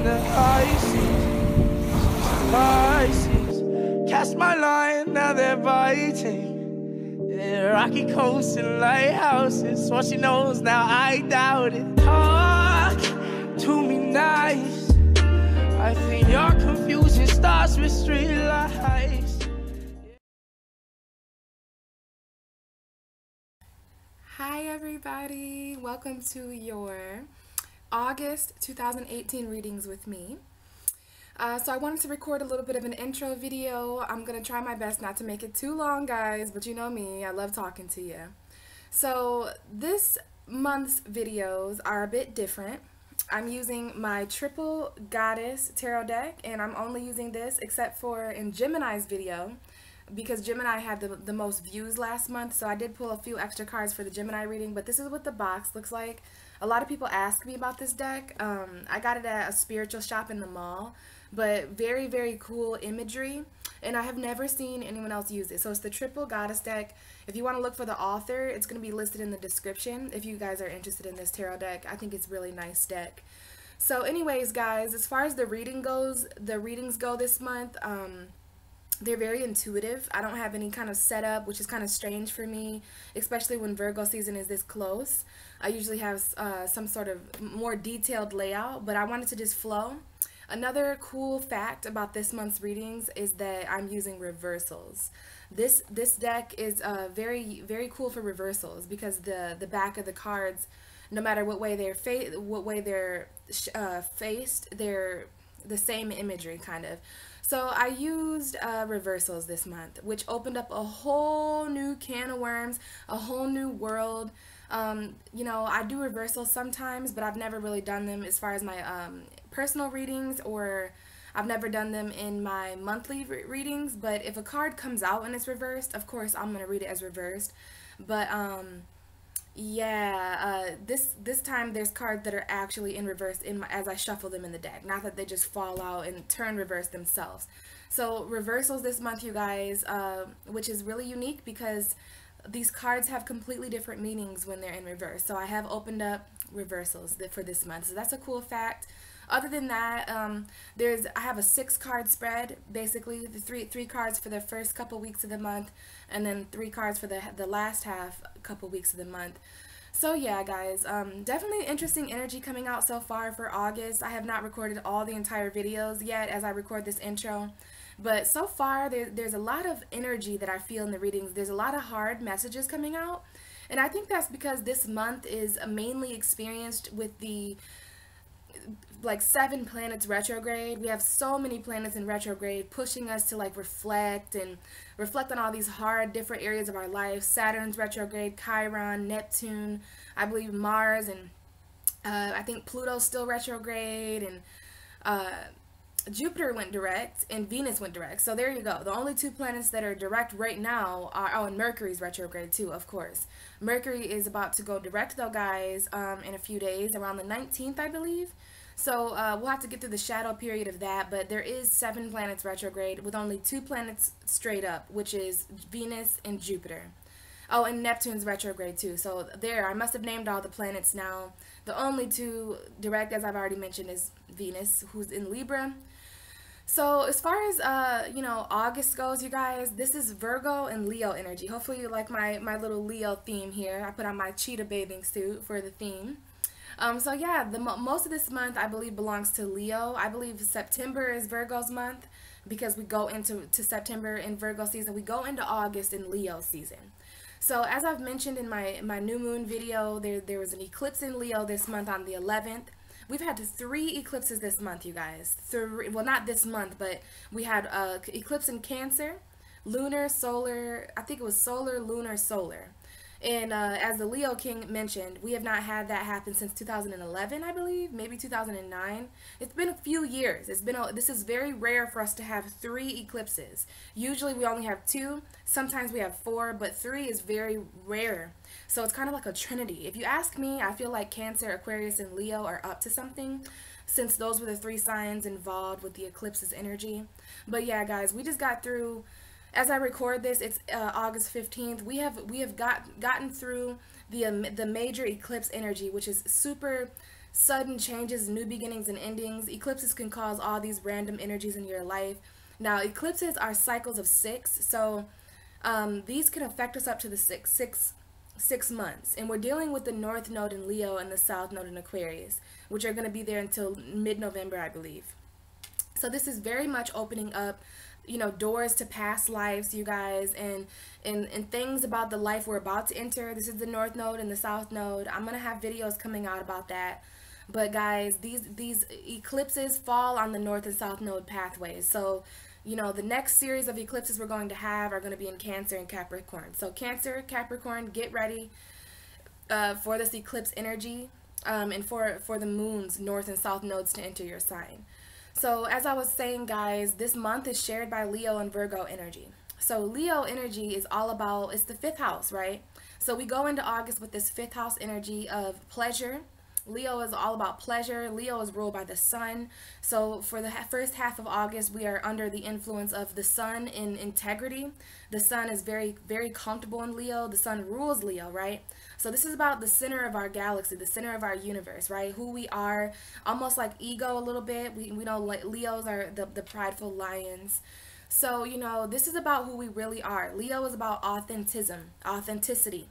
the high seas, Pisces. Cast my line, now they're biting. Yeah, rocky coasts and lighthouses. What she knows now, I doubt it. Talk to me nice. I think your confusion starts with street lights. Hi everybody, welcome to your August 2018 readings with me. So I wanted to record a little bit of an intro video. I'm going to try my best not to make it too long, guys, but you know me, I love talking to you. So this month's videos are a bit different. I'm using my Triple Goddess Tarot deck, and I'm only using this except for in Gemini's video, because Gemini had the most views last month, so I did pull a few extra cards for the Gemini reading, but this is what the box looks like. A lot of people ask me about this deck. I got it at a spiritual shop in the mall, but very, very cool imagery, and I have never seen anyone else use it. So it's the Triple Goddess deck. If you want to look for the author, it's going to be listed in the description if you guys are interested in this tarot deck. I think it's a really nice deck. So anyways, guys, as far as the readings go this month, they're very intuitive. I don't have any kind of setup, which is kind of strange for me, especially when Virgo season is this close. I usually have some sort of more detailed layout, but I wanted to just flow. Another cool fact about this month's readings is that I'm using reversals. This deck is very, very cool for reversals because the back of the cards, no matter what way they're faced, they're the same imagery kind of. So I used reversals this month, which opened up a whole new can of worms, a whole new world. You know, I do reversals sometimes, but I've never really done them as far as my personal readings, or I've never done them in my monthly readings. But if a card comes out and it's reversed, of course I'm going to read it as reversed. But yeah, this time there's cards that are actually in reverse as I shuffle them in the deck, not that they just fall out and turn reverse themselves. So reversals this month, you guys, which is really unique because these cards have completely different meanings when they're in reverse. So I have opened up reversals for this month, so that's a cool fact. Other than that, I have a 6-card spread, basically the three cards for the first couple weeks of the month, and then 3 cards for the last couple weeks of the month. So yeah, guys, definitely interesting energy coming out so far for August. I have not recorded all the entire videos yet as I record this intro, but so far there's a lot of energy that I feel in the readings. There's a lot of hard messages coming out, and I think that's because this month is mainly experienced with the 7 planets retrograde. We have so many planets in retrograde pushing us to reflect on all these hard different areas of our life. Saturn's retrograde, Chiron, Neptune, I believe Mars, and I think Pluto's still retrograde, and Jupiter went direct and Venus went direct. So there you go. The only 2 planets that are direct right now are, oh, and Mercury's retrograde too, of course. Mercury is about to go direct though, guys, in a few days, around the 19th, I believe. So we'll have to get through the shadow period of that, but there is 7 planets retrograde with only 2 planets straight up, which is Venus and Jupiter. Oh, and Neptune's retrograde too. So there, I must have named all the planets now. The only 2 direct, as I've already mentioned, is Venus, who's in Libra. So as far as, you know, August goes, you guys, this is Virgo and Leo energy. Hopefully you like my little Leo theme here. I put on my cheetah bathing suit for the theme. So yeah, most of this month I believe belongs to Leo. I believe September is Virgo's month because we go into September in Virgo season. We go into August in Leo season. So as I've mentioned in my new moon video, there was an eclipse in Leo this month on the 11th. We've had 3 eclipses this month, you guys. 3, well, not this month, but we had eclipse in Cancer, lunar, solar, I think it was solar, lunar, solar. And as the Leo King mentioned, we have not had that happen since 2011, I believe, maybe 2009. It's been a few years. This is very rare for us to have 3 eclipses. Usually we only have 2. Sometimes we have 4, but 3 is very rare. So it's kind of like a trinity. If you ask me, I feel like Cancer, Aquarius, and Leo are up to something, since those were the 3 signs involved with the eclipses energy. But yeah, guys, we just got through. As I record this, it's August 15th. We have gotten through the major eclipse energy, which is super sudden changes, new beginnings and endings. Eclipses can cause all these random energies in your life. Now, eclipses are cycles of 6, so these can affect us up to the six months. And we're dealing with the North Node in Leo and the South Node in Aquarius, which are going to be there until mid-November, I believe. So this is very much opening up, you know, doors to past lives, you guys, and things about the life we're about to enter. This is the North Node and the South Node. I'm going to have videos coming out about that. But guys, these eclipses fall on the North and South Node pathways. So, you know, the next series of eclipses we're going to have are going to be in Cancer and Capricorn. So Cancer, Capricorn, get ready for this eclipse energy, and for the moon's North and South nodes to enter your sign. So as I was saying, guys, this month is shared by Leo and Virgo energy. So Leo energy is all about, it's the 5th house, right? So we go into August with this 5th house energy of pleasure. Leo is all about pleasure. Leo is ruled by the sun. So for the first half of August, we are under the influence of the sun in integrity. The sun is very, very comfortable in Leo. The sun rules Leo, right? So this is about the center of our galaxy, the center of our universe, right? Who we are, almost like ego a little bit. We know like Leos are the prideful lions. So, you know, this is about who we really are. Leo is about authenticity.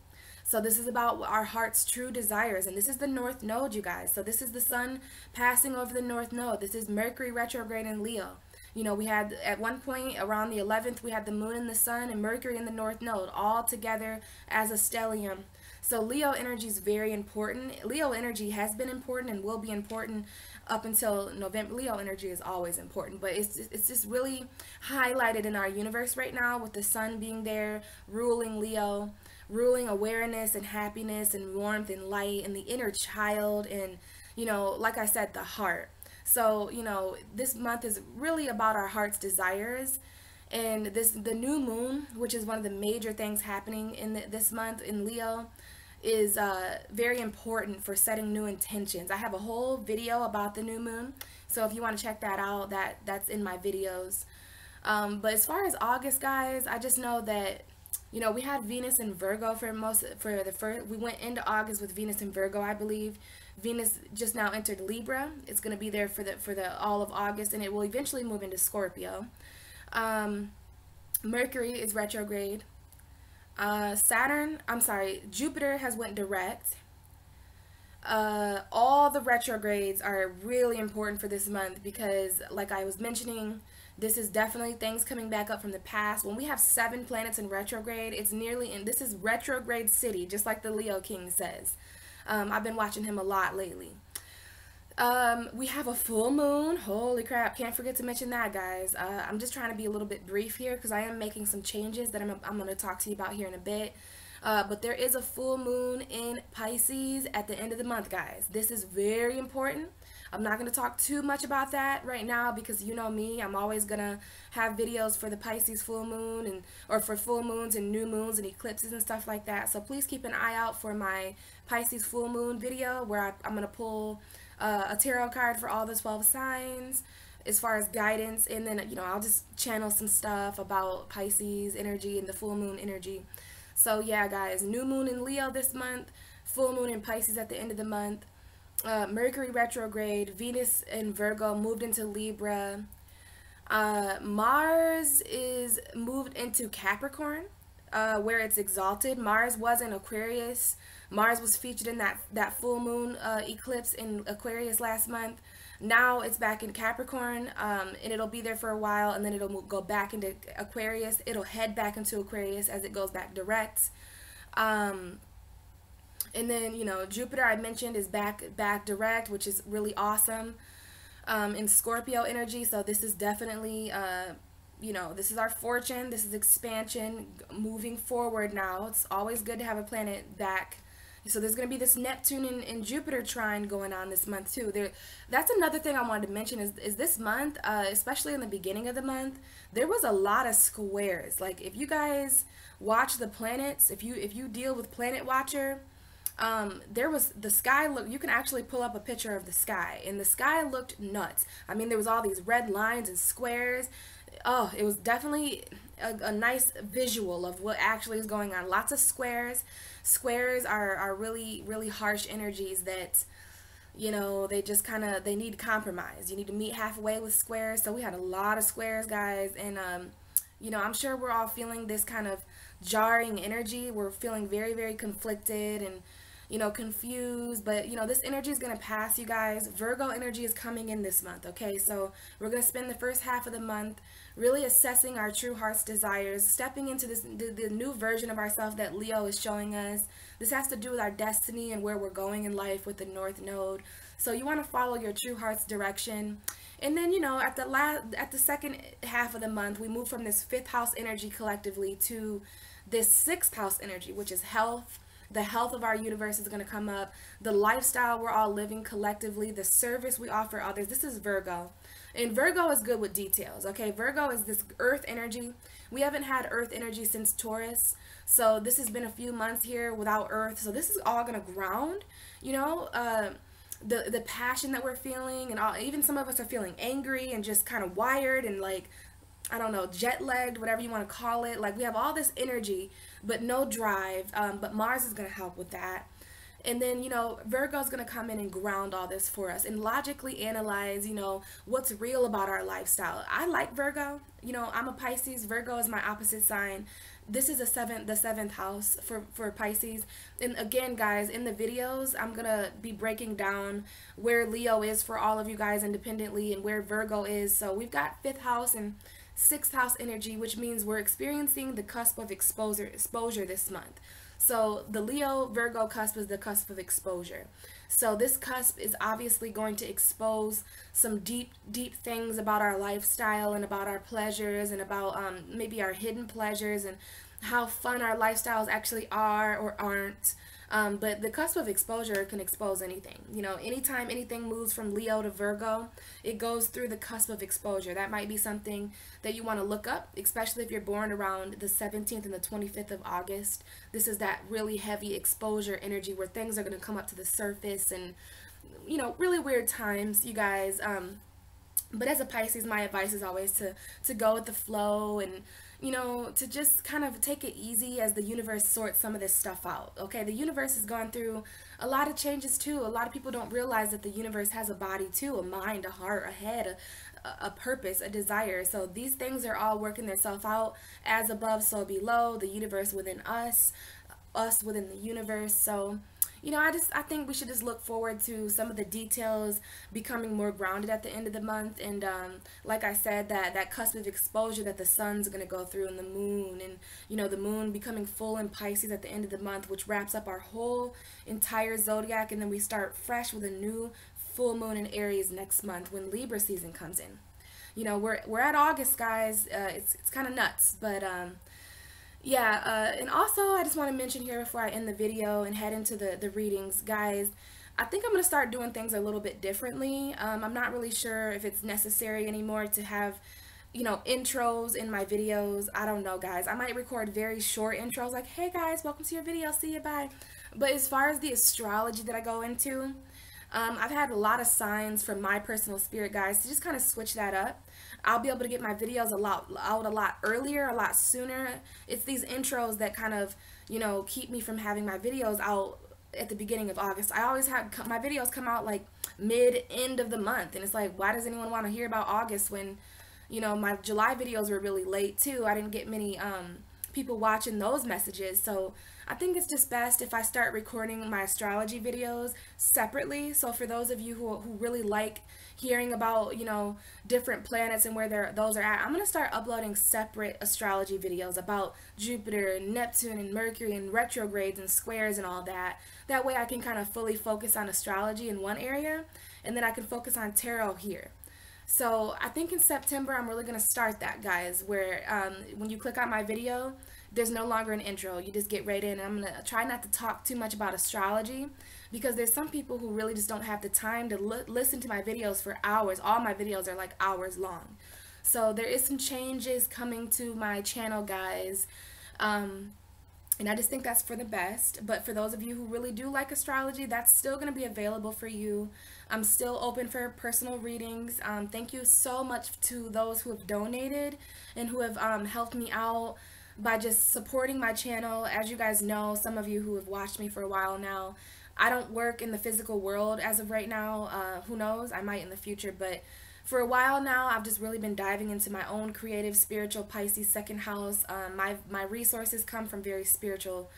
So this is about our heart's true desires, and this is the North Node, you guys. So this is the sun passing over the North Node. This is Mercury retrograde in Leo. You know, we had at one point around the 11th, we had the moon and the sun and Mercury in the North Node all together as a stellium. So Leo energy is very important. Leo energy has been important and will be important up until November. Leo energy is always important, but it's just really highlighted in our universe right now with the sun being there, ruling Leo, ruling awareness and happiness and warmth and light and the inner child and, you know, like I said, the heart. So, you know, this month is really about our heart's desires. And the new moon, which is one of the major things happening in this month in Leo, is very important for setting new intentions. I have a whole video about the new moon, so if you want to check that out, that's in my videos. But as far as August, guys, I just know that, you know, we had Venus and Virgo we went into August with Venus and Virgo, I believe. Venus just now entered Libra. It's going to be there for the all of August, and it will eventually move into Scorpio. Mercury is retrograde. Jupiter has went direct. All the retrogrades are really important for this month because, like I was mentioning, this is definitely things coming back up from the past. When we have 7 planets in retrograde, it's nearly, and this is retrograde city, just like the Leo King says. I've been watching him a lot lately. We have a full moon. Holy crap, can't forget to mention that, guys. I'm just trying to be a little bit brief here because I am making some changes that I'm going to talk to you about here in a bit. But there is a full moon in Pisces at the end of the month, guys. This is very important. I'm not going to talk too much about that right now because you know me, I'm always going to have videos for the Pisces full moon or for full moons and new moons and eclipses and stuff like that. So please keep an eye out for my Pisces full moon video where I'm going to pull a tarot card for all the 12 signs as far as guidance, and then, you know, I'll just channel some stuff about Pisces energy and the full moon energy. So yeah, guys, new moon in Leo this month, full moon in Pisces at the end of the month. Mercury retrograde, Venus and Virgo moved into Libra. Mars is moved into Capricorn, where it's exalted. Mars was in Aquarius. Mars was featured in that full moon eclipse in Aquarius last month. Now it's back in Capricorn, and it'll be there for a while, and then it'll go back into Aquarius. It'll head back into Aquarius as it goes back direct. And then, you know, Jupiter, I mentioned, is back direct, which is really awesome, in Scorpio energy. So this is definitely, you know, this is our fortune. This is expansion, moving forward now. It's always good to have a planet back. So there's going to be this Neptune and Jupiter trine going on this month too. That's another thing I wanted to mention is this month, especially in the beginning of the month, there was a lot of squares. Like if you guys watch the planets, if you deal with Planet Watcher, there was the sky you can actually pull up a picture of the sky, and the sky looked nuts. I mean, there was all these red lines and squares. Oh, it was definitely a nice visual of what actually is going on. Lots of squares. Squares are really, really harsh energies that You know, they just kind of, they need compromise. You need to meet halfway with squares. So we had a lot of squares, guys. And, you know, I'm sure we're all feeling this kind of jarring energy. We're feeling very, very conflicted and, you know, confused. But, you know, this energy is going to pass, you guys. Virgo energy is coming in this month, okay? So we're going to spend the first half of the month really assessing our true heart's desires, stepping into this the new version of ourselves that Leo is showing us. This has to do with our destiny and where we're going in life with the North Node. So you want to follow your true heart's direction. And then, you know, at the second half of the month, we move from this fifth house energy collectively to this sixth house energy, which is health. The health of our universe is going to come up. The lifestyle we're all living collectively, the service we offer others. This is Virgo. And Virgo is good with details, okay? Virgo is this earth energy. We haven't had earth energy since Taurus. So this has been a few months here without earth. So this is all going to ground, you know, the passion that we're feeling. And all, even some of us are feeling angry and just kind of wired and like, I don't know, jet-lagged, whatever you want to call it. Like we have all this energy, but no drive. But Mars is going to help with that. And then, you know, Virgo's going to come in and ground all this for us and logically analyze, you know, what's real about our lifestyle. I like Virgo. You know, I'm a Pisces. Virgo is my opposite sign. This is the seventh house for Pisces. And again, guys, in the videos, I'm going to be breaking down where Leo is for all of you guys independently and where Virgo is. So we've got fifth house and sixth house energy, which means we're experiencing the cusp of exposure this month. So the Leo Virgo cusp is the cusp of exposure. So this cusp is obviously going to expose some deep things about our lifestyle and about our pleasures and about maybe our hidden pleasures and how fun our lifestyles actually are or aren't. But the cusp of exposure can expose anything. You know, anytime anything moves from Leo to Virgo, it goes through the cusp of exposure. That might be something that you want to look up, especially if you're born around the 17th and the 25th of August. This is that really heavy exposure energy where things are going to come up to the surface and, you know, really weird times, you guys. But as a Pisces, my advice is always to go with the flow and, you know, to just kind of take it easy as the universe sorts some of this stuff out. Okay, the universe has gone through a lot of changes too. A lot of people don't realize that the universe has a body too, a mind, a heart, a head, a purpose, a desire. So these things are all working themselves out, as above, so below, the universe within us within the universe. So, you know, I think we should just look forward to some of the details becoming more grounded at the end of the month. And like I said, that cusp of exposure that the sun's going to go through and the moon, and, you know, the moon becoming full in Pisces at the end of the month, which wraps up our whole entire zodiac. And then we start fresh with a new full moon in Aries next month when Libra season comes in. You know, we're at August, guys. It's kind of nuts, but yeah, and also I just want to mention here before I end the video and head into the readings, guys, I think I'm going to start doing things a little bit differently. I'm not really sure if it's necessary anymore to have, you know, intros in my videos. I don't know, guys. I might record very short intros like, hey guys, welcome to your video, see you, bye. But as far as the astrology that I go into, I've had a lot of signs from my personal spirit guides to just kind of switch that up. I'll be able to get my videos out a lot earlier, a lot sooner. It's these intros that kind of, you know, keep me from having my videos out at the beginning of August. I always have my videos come out like end of the month, and it's like, why does anyone want to hear about August when, you know, my July videos were really late too. I didn't get many people watching those messages. So I think it's just best if I start recording my astrology videos separately. So for those of you who really like hearing about, you know, different planets and where those are at, I'm going to start uploading separate astrology videos about Jupiter and Neptune and Mercury and retrogrades and squares and all that. That way I can kind of fully focus on astrology in one area, and then I can focus on tarot here. So I think in September I'm really going to start that, guys, where when you click on my video, there's no longer an intro. You just get right in. And I'm going to try not to talk too much about astrology, because there's some people who really just don't have the time to listen to my videos for hours. All my videos are like hours long. So there is some changes coming to my channel, guys. And I just think that's for the best. But for those of you who really do like astrology, that's still going to be available for you. I'm still open for personal readings. Thank you so much to those who have donated and who have helped me out by just supporting my channel. As you guys know, some of you who have watched me for a while now, I don't work in the physical world as of right now. Who knows? I might in the future, but for a while now, I've just really been diving into my own creative, spiritual Pisces second house. My resources come from very spiritual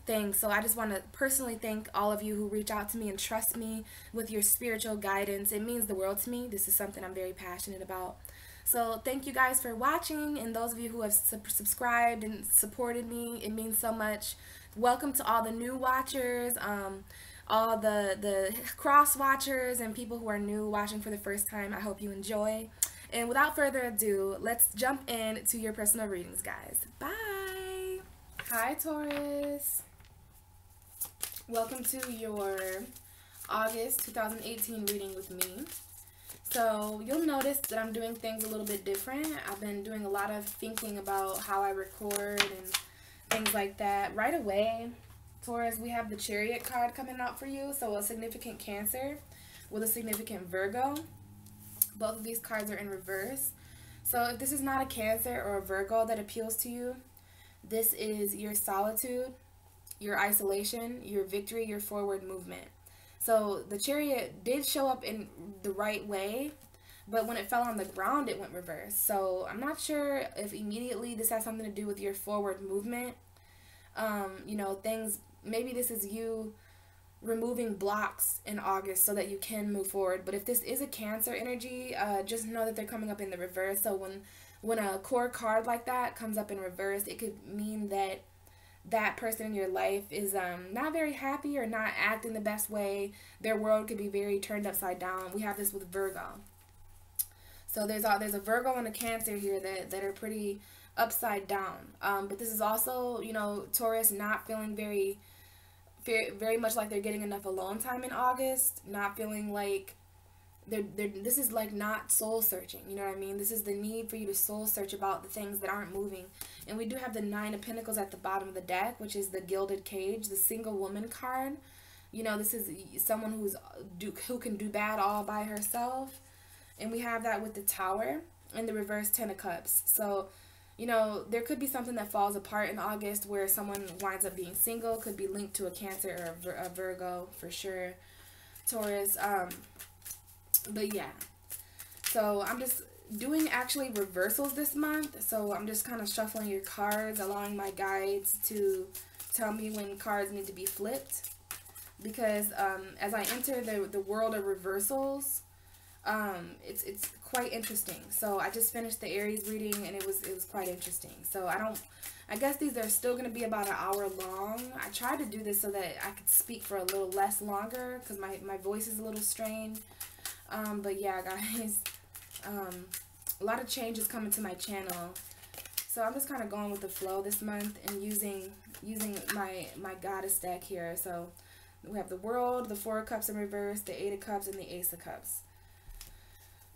things. So I just want to personally thank all of you who reach out to me and trust me with your spiritual guidance. It means the world to me. This is something I'm very passionate about. So thank you guys for watching, and those of you who have subscribed and supported me, it means so much. Welcome to all the new watchers, all the cross watchers, and people who are new watching for the first time. I hope you enjoy. And without further ado, let's jump into your personal readings, guys. Bye. Hi, Taurus. Welcome to your August 2018 reading with me. So you'll notice that I'm doing things a little bit different. I've been doing a lot of thinking about how I record and things like that. Right away, Taurus, we have the Chariot card coming out for you. So a significant Cancer with a significant Virgo. Both of these cards are in reverse. So if this is not a Cancer or a Virgo that appeals to you, this is your solitude, your isolation, your victory, your forward movement. So the Chariot did show up in the right way, but when it fell on the ground, it went reverse. So I'm not sure if immediately this has something to do with your forward movement. You know, things, maybe this is you removing blocks in August so that you can move forward. But if this is a Cancer energy, just know that they're coming up in the reverse. So when a core card like that comes up in reverse, it could mean that that person in your life is not very happy or not acting the best way. Their world could be very turned upside down. We have this with Virgo. So there's a Virgo and a Cancer here that are pretty upside down. But this is also, you know, Taurus not feeling very much like they're getting enough alone time in August. Not feeling like this is like not soul searching, you know what I mean? This is the need for you to soul search about the things that aren't moving. And we do have the Nine of Pentacles at the bottom of the deck, which is the Gilded Cage, the single woman card. You know, this is someone who can do bad all by herself. And we have that with the Tower and the reverse Ten of Cups. So, you know, there could be something that falls apart in August where someone winds up being single. Could be linked to a Cancer or a Virgo for sure. Taurus, but yeah, so I'm just doing actually reversals this month. So I'm just kind of shuffling your cards, allowing my guides to tell me when cards need to be flipped. Because as I enter the world of reversals, it's quite interesting. So I just finished the Aries reading and it was quite interesting. So I guess these are still going to be about an hour long. I tried to do this so that I could speak for a little less longer because my voice is a little strained. But yeah, guys, a lot of changes coming to my channel. So I'm just kind of going with the flow this month and using my goddess deck here. So we have the World, the Four of Cups in reverse, the Eight of Cups, and the Ace of Cups.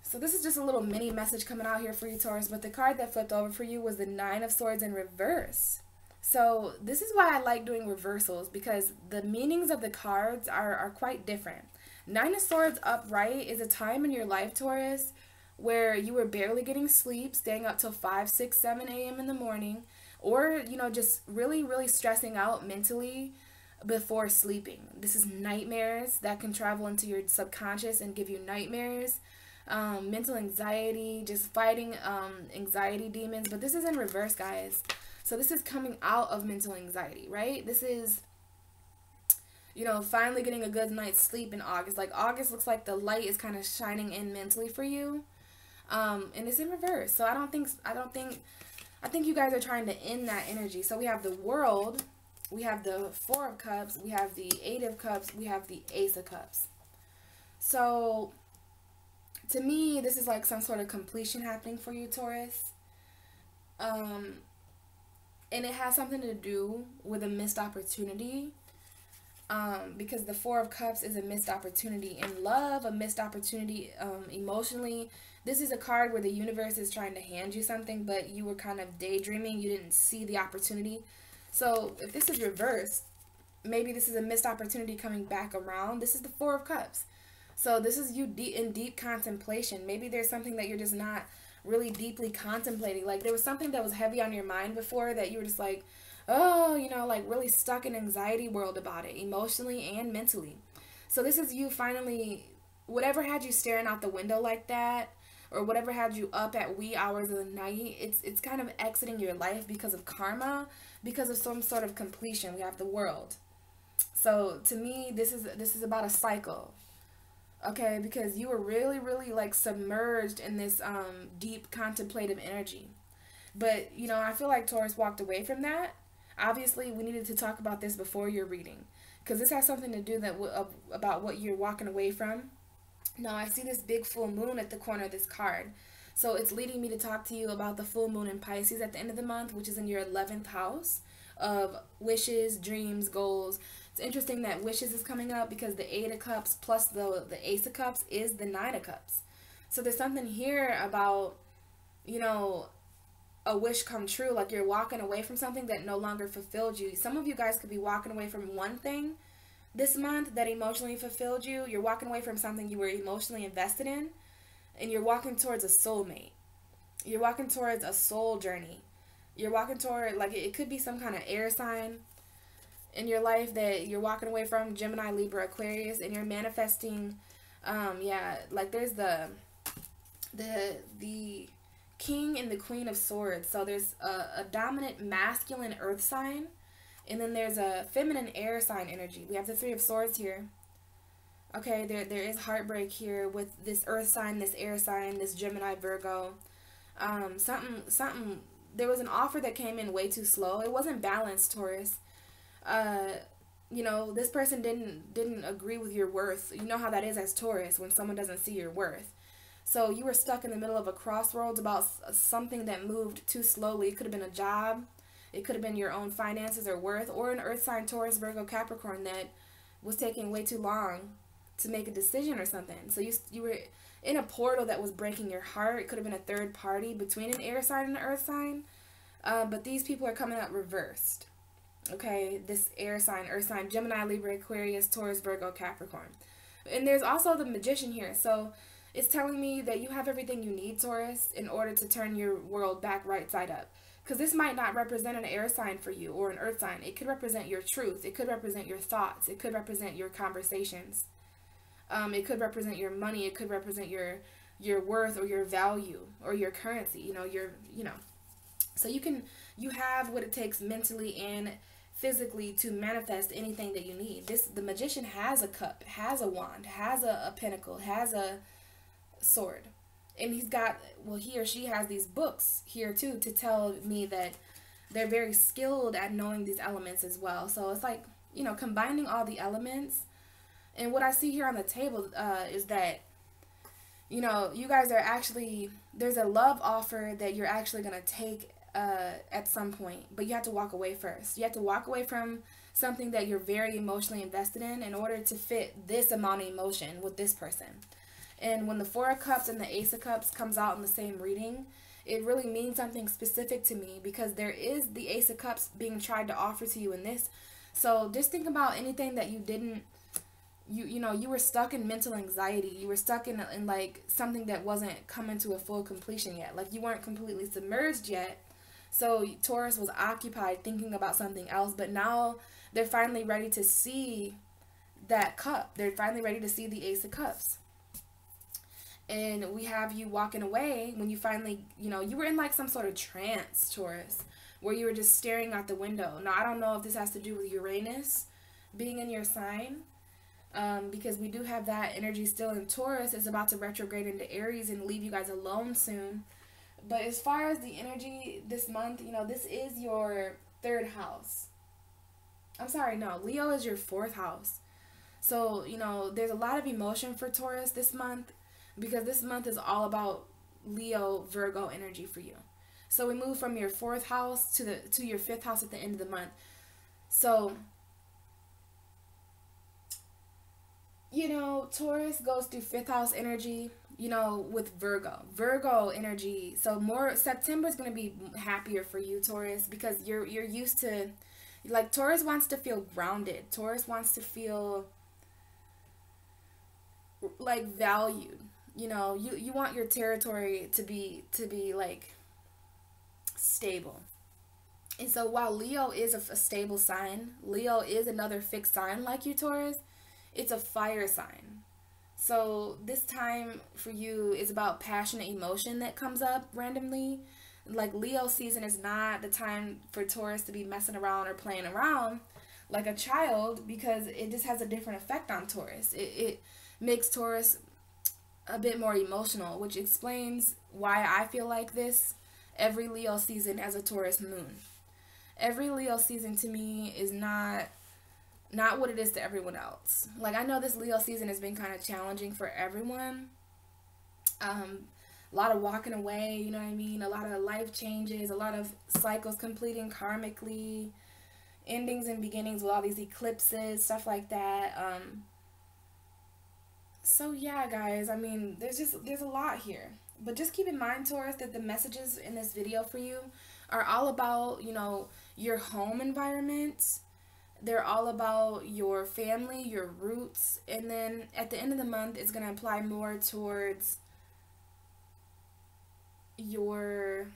So this is just a little mini message coming out here for you, Taurus. But the card that flipped over for you was the Nine of Swords in reverse. So this is why I like doing reversals, because the meanings of the cards are quite different. Nine of Swords upright is a time in your life, Taurus, where you were barely getting sleep, staying up till 5, 6, 7 a.m. in the morning, or, you know, just really, really stressing out mentally before sleeping. This is nightmares that can travel into your subconscious and give you nightmares, mental anxiety, just fighting anxiety demons. But this is in reverse, guys. So this is coming out of mental anxiety, right? This is, you know, finally getting a good night's sleep in August. Like August looks like the light is kind of shining in mentally for you. And it's in reverse. So I think you guys are trying to end that energy. So we have the World, we have the Four of Cups, we have the Eight of Cups, we have the Ace of Cups. So to me, this is like some sort of completion happening for you, Taurus. And it has something to do with a missed opportunity. Because the Four of Cups is a missed opportunity in love, a missed opportunity emotionally. This is a card where the universe is trying to hand you something, but you were kind of daydreaming. You didn't see the opportunity. So if this is reversed, maybe this is a missed opportunity coming back around. This is the Four of Cups. So this is you in deep contemplation. Maybe there's something that you're just not really deeply contemplating. Like there was something that was heavy on your mind before that you were just like, oh, you know, like really stuck in anxiety world about it, emotionally and mentally. So this is you finally, whatever had you staring out the window like that, or whatever had you up at wee hours of the night, it's kind of exiting your life because of karma, because of some sort of completion. We have the world. So to me, this is about a cycle. Okay, because you were really like submerged in this deep contemplative energy. But, you know, I feel like Taurus walked away from that. Obviously, we needed to talk about this before your reading, because this has something to do about what you're walking away from. Now, I see this big full moon at the corner of this card. So it's leading me to talk to you about the full moon in Pisces at the end of the month, which is in your 11th house of wishes, dreams, goals. It's interesting that wishes is coming up because the 8 of Cups plus the Ace of Cups is the 9 of Cups. So there's something here about, you know, a wish come true. Like you're walking away from something that no longer fulfilled you. Some of you guys could be walking away from one thing this month that emotionally fulfilled you. You're walking away from something you were emotionally invested in, and you're walking towards a soulmate. You're walking towards a soul journey. You're walking toward, like, it could be some kind of air sign in your life that you're walking away from, Gemini, Libra, Aquarius, and you're manifesting, yeah, like there's the King and the Queen of Swords. So there's a dominant masculine earth sign, and then there's a feminine air sign energy. We have the 3 of Swords here. Okay, there is heartbreak here with this earth sign, this air sign, this Gemini, Virgo. There was an offer that came in way too slow. It wasn't balanced, Taurus. You know, this person didn't agree with your worth. You know how that is as Taurus when someone doesn't see your worth. So you were stuck in the middle of a crossroads about something that moved too slowly. It could have been a job. It could have been your own finances or worth, or an earth sign, Taurus, Virgo, Capricorn, that was taking way too long to make a decision or something. So you were in a portal that was breaking your heart. It could have been a third party between an air sign and an earth sign. But these people are coming out reversed. Okay, this air sign, earth sign, Gemini, Libra, Aquarius, Taurus, Virgo, Capricorn. And there's also the Magician here. So it's telling me that you have everything you need, Taurus, in order to turn your world back right side up. Because this might not represent an air sign for you or an earth sign. It could represent your truth. It could represent your thoughts. It could represent your conversations. It could represent your money. It could represent your worth or your value or your currency. You know. So you have what it takes mentally and physically to manifest anything that you need. The Magician has a cup, has a wand, has a pentacle, has a sword. And he's got, well, he or she has these books here too to tell me that they're very skilled at knowing these elements as well. So it's like, you know, combining all the elements. And what I see here on the table is that, you know, you guys are actually, there's a love offer that you're actually going to take at some point. But you have to walk away first. You have to walk away from something that you're very emotionally invested in order to fit this amount of emotion with this person. And when the 4 of Cups and the Ace of Cups comes out in the same reading, it really means something specific to me because there is the Ace of Cups being tried to offer to you in this. So just think about anything that you didn't, you know, you were stuck in mental anxiety. You were stuck in like something that wasn't coming to a full completion yet. Like you weren't completely submerged yet. So Taurus was occupied thinking about something else, but now they're finally ready to see that cup. They're finally ready to see the Ace of Cups. And we have you walking away when you finally, you know, you were in like some sort of trance, Taurus, where you were just staring out the window. Now, I don't know if this has to do with Uranus being in your sign, because we do have that energy still in Taurus. It's about to retrograde into Aries and leave you guys alone soon. But as far as the energy this month, you know, this is your 3rd house. I'm sorry, no, Leo is your 4th house. So, you know, there's a lot of emotion for Taurus this month, because this month is all about Leo, Virgo energy for you. So we move from your 4th house to your 5th house at the end of the month. So, you know, Taurus goes through 5th house energy, you know, with Virgo energy. So more September is going to be happier for you, Taurus, because you're used to, like, Taurus wants to feel grounded. Taurus wants to feel like valued. you know, you want your territory to be like stable. And so while Leo is a stable sign, Leo is another fixed sign like you, Taurus. It's a fire sign. So this time for you is about passionate emotion that comes up randomly. Like Leo season is not the time for Taurus to be messing around or playing around like a child, because it just has a different effect on Taurus. It makes Taurus a bit more emotional, which explains why I feel like this every Leo season as a Taurus moon. Every Leo season to me is not what it is to everyone else. Like, I know this Leo season has been kind of challenging for everyone. A lot of walking away, you know what I mean? A lot of life changes, a lot of cycles completing karmically, endings and beginnings with all these eclipses, stuff like that. So yeah, guys, I mean, there's a lot here. But just keep in mind, Taurus, that the messages in this video for you are all about, you know, your home environment. They're all about your family, your roots. And then at the end of the month, it's going to apply more towards your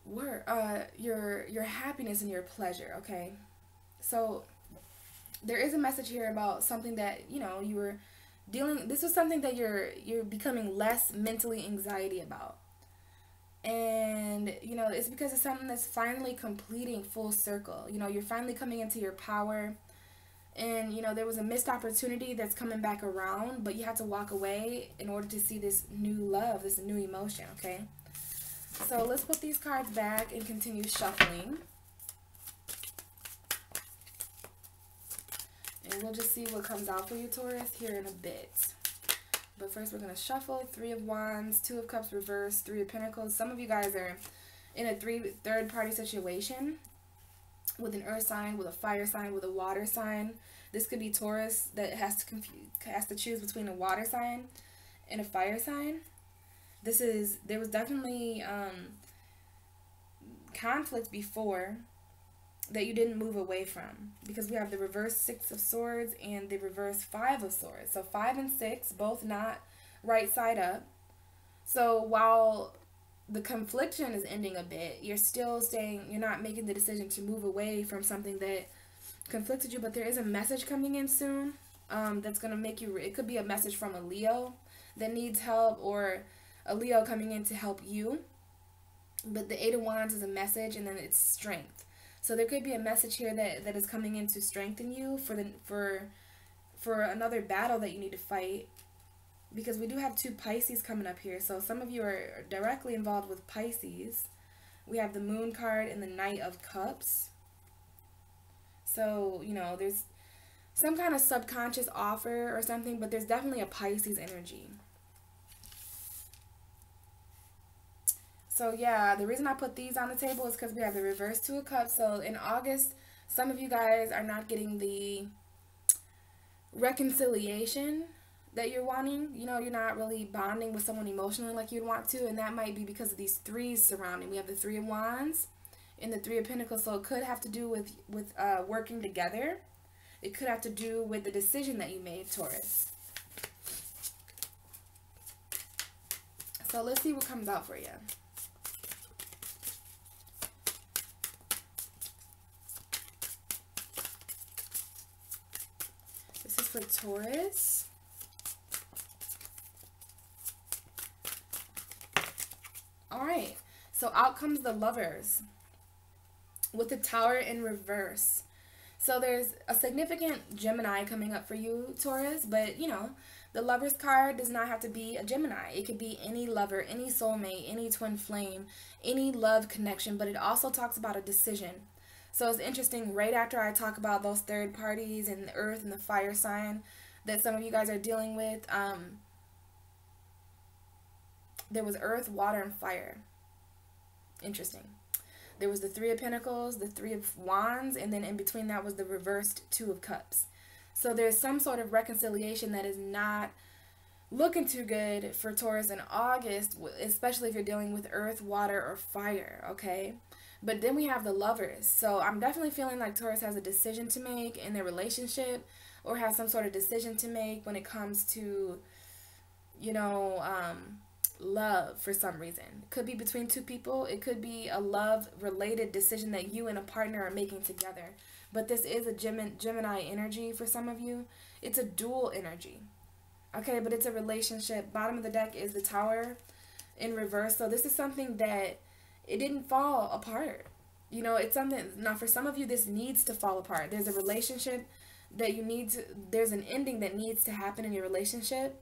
work, your happiness and your pleasure, okay? So there is a message here about something that, you know, you were dealing, this was something that you're becoming less mentally anxiety about. And, you know, it's because it's something that's finally completing full circle. You know, you're finally coming into your power. And, you know, there was a missed opportunity that's coming back around, but you have to walk away in order to see this new love, this new emotion, okay? So let's put these cards back and continue shuffling. And we'll just see what comes out for you, Taurus, here in a bit. But first we're going to shuffle. 3 of Wands, 2 of Cups reversed, 3 of Pentacles. Some of you guys are in a third party situation with an earth sign, with a fire sign, with a water sign. This could be Taurus that has to choose between a water sign and a fire sign. There was definitely conflict before that you didn't move away from, because we have the reverse 6 of Swords and the reverse 5 of Swords. So 5 and 6 both not right side up. So while the confliction is ending a bit, you're still staying, you're not making the decision to move away from something that conflicted you. But there is a message coming in soon that's going to make you, it could be a message from a Leo that needs help, or a Leo coming in to help you. But the 8 of Wands is a message, and then it's strength. So there could be a message here that is coming in to strengthen you for another battle that you need to fight, because we do have 2 Pisces coming up here. So some of you are directly involved with Pisces. We have the Moon card and the Knight of Cups. So, you know, there's some kind of subconscious offer or something, but there's definitely a Pisces energy. So yeah, the reason I put these on the table is because we have the reverse 2 of Cups. So in August, some of you guys are not getting the reconciliation that you're wanting. You know, you're not really bonding with someone emotionally like you'd want to, and that might be because of these 3s surrounding. We have the 3 of Wands and the 3 of Pentacles, so it could have to do with working together. It could have to do with the decision that you made, Taurus. So let's see what comes out for you. This is for Taurus. Alright, so out comes the Lovers with the Tower in reverse. So there's a significant Gemini coming up for you, Taurus, but you know, the Lovers card does not have to be a Gemini. It could be any lover, any soulmate, any twin flame, any love connection, but it also talks about a decision. So it's interesting, right after I talk about those third parties and the earth and the fire sign that some of you guys are dealing with, there was earth, water, and fire. Interesting. There was the 3 of Pentacles, the 3 of Wands, and then in between that was the reversed 2 of Cups. So there's some sort of reconciliation that is not looking too good for Taurus in August, especially if you're dealing with earth, water, or fire, okay? But then we have the Lovers. So I'm definitely feeling like Taurus has a decision to make in their relationship, or have some sort of decision to make when it comes to, you know, love for some reason. It could be between two people. It could be a love-related decision that you and a partner are making together. But this is a Gemini energy for some of you. It's a dual energy. Okay, but it's a relationship. Bottom of the deck is the Tower in reverse. So this is something that it didn't fall apart. You know, it's something, now for some of you, this needs to fall apart. There's a relationship that you need to, there's an ending that needs to happen in your relationship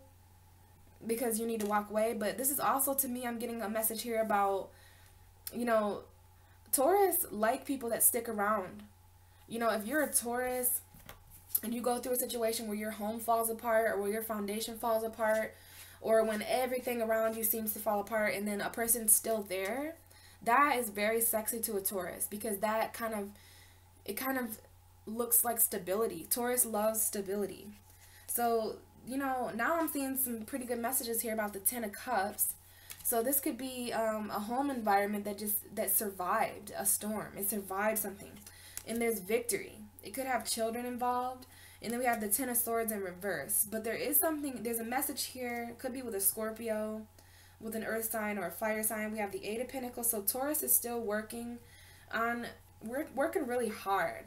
because you need to walk away. But this is also, to me, I'm getting a message here about, you know, Taurus like people that stick around. You know, if you're a Taurus and you go through a situation where your home falls apart or where your foundation falls apart or when everything around you seems to fall apart and then a person's still there, that is very sexy to a Taurus because that kind of looks like stability. Taurus loves stability. So, you know, now I'm seeing some pretty good messages here about the Ten of Cups. So this could be a home environment that survived a storm. It survived something. And there's victory. It could have children involved. And then we have the Ten of Swords in reverse. But there is something, there's a message here. It could be with a Scorpio, with an earth sign or a fire sign. We have the Eight of Pentacles. So Taurus is still working on, we're working really hard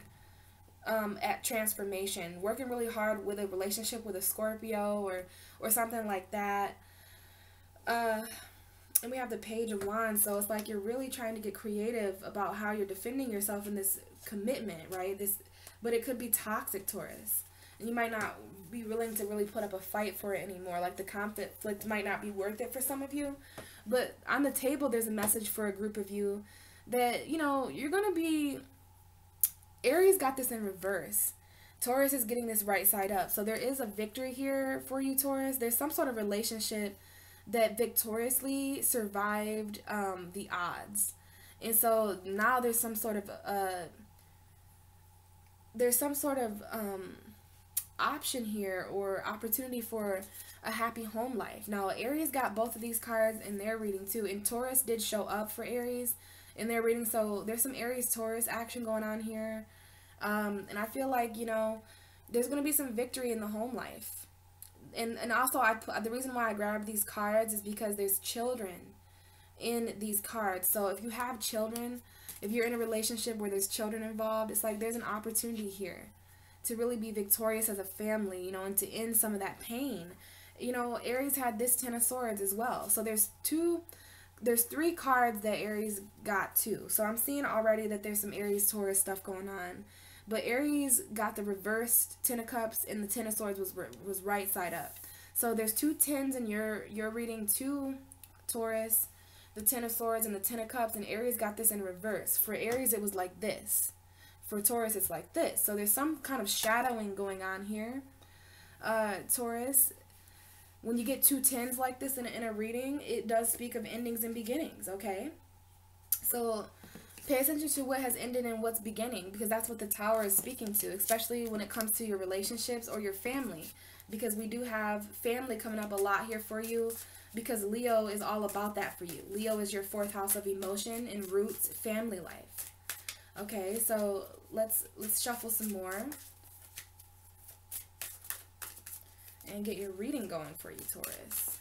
at transformation. Working really hard with a relationship with a Scorpio or something like that. And we have the Page of Wands, so it's like you're really trying to get creative about how you're defending yourself in this commitment, right? But it could be toxic, Taurus. And you might not be willing to really put up a fight for it anymore. Like the conflict might not be worth it for some of you. But on the table, there's a message for a group of you that, you know, you're going to be... Aries got this in reverse. Taurus is getting this right side up. So there is a victory here for you, Taurus. There's some sort of relationship that victoriously survived the odds. And so now there's some sort of option here or opportunity for a happy home life. Now Aries got both of these cards in their reading too, and Taurus did show up for Aries in their reading, so there's some Aries Taurus action going on here. And I feel like, you know, there's going to be some victory in the home life. And also, the reason why I grabbed these cards is because there's children in these cards. So if you have children, if you're in a relationship where there's children involved, it's like there's an opportunity here to really be victorious as a family, you know, and to end some of that pain. You know, Aries had this Ten of Swords as well. So there's three cards that Aries got too. So I'm seeing already that there's some Aries Taurus stuff going on. But Aries got the reversed Ten of Cups, and the Ten of Swords was right side up. So there's two tens in your reading, two Taurus, the Ten of Swords and the Ten of Cups, and Aries got this in reverse. For Aries, it was like this. For Taurus, it's like this. So there's some kind of shadowing going on here. Taurus, when you get two tens like this in a reading, it does speak of endings and beginnings, okay? So pay attention to what has ended and what's beginning, because that's what the Tower is speaking to, especially when it comes to your relationships or your family, because we do have family coming up a lot here for you, because Leo is all about that for you. Leo is your fourth house of emotion and roots, family life. Okay, so let's shuffle some more and get your reading going for you, Taurus.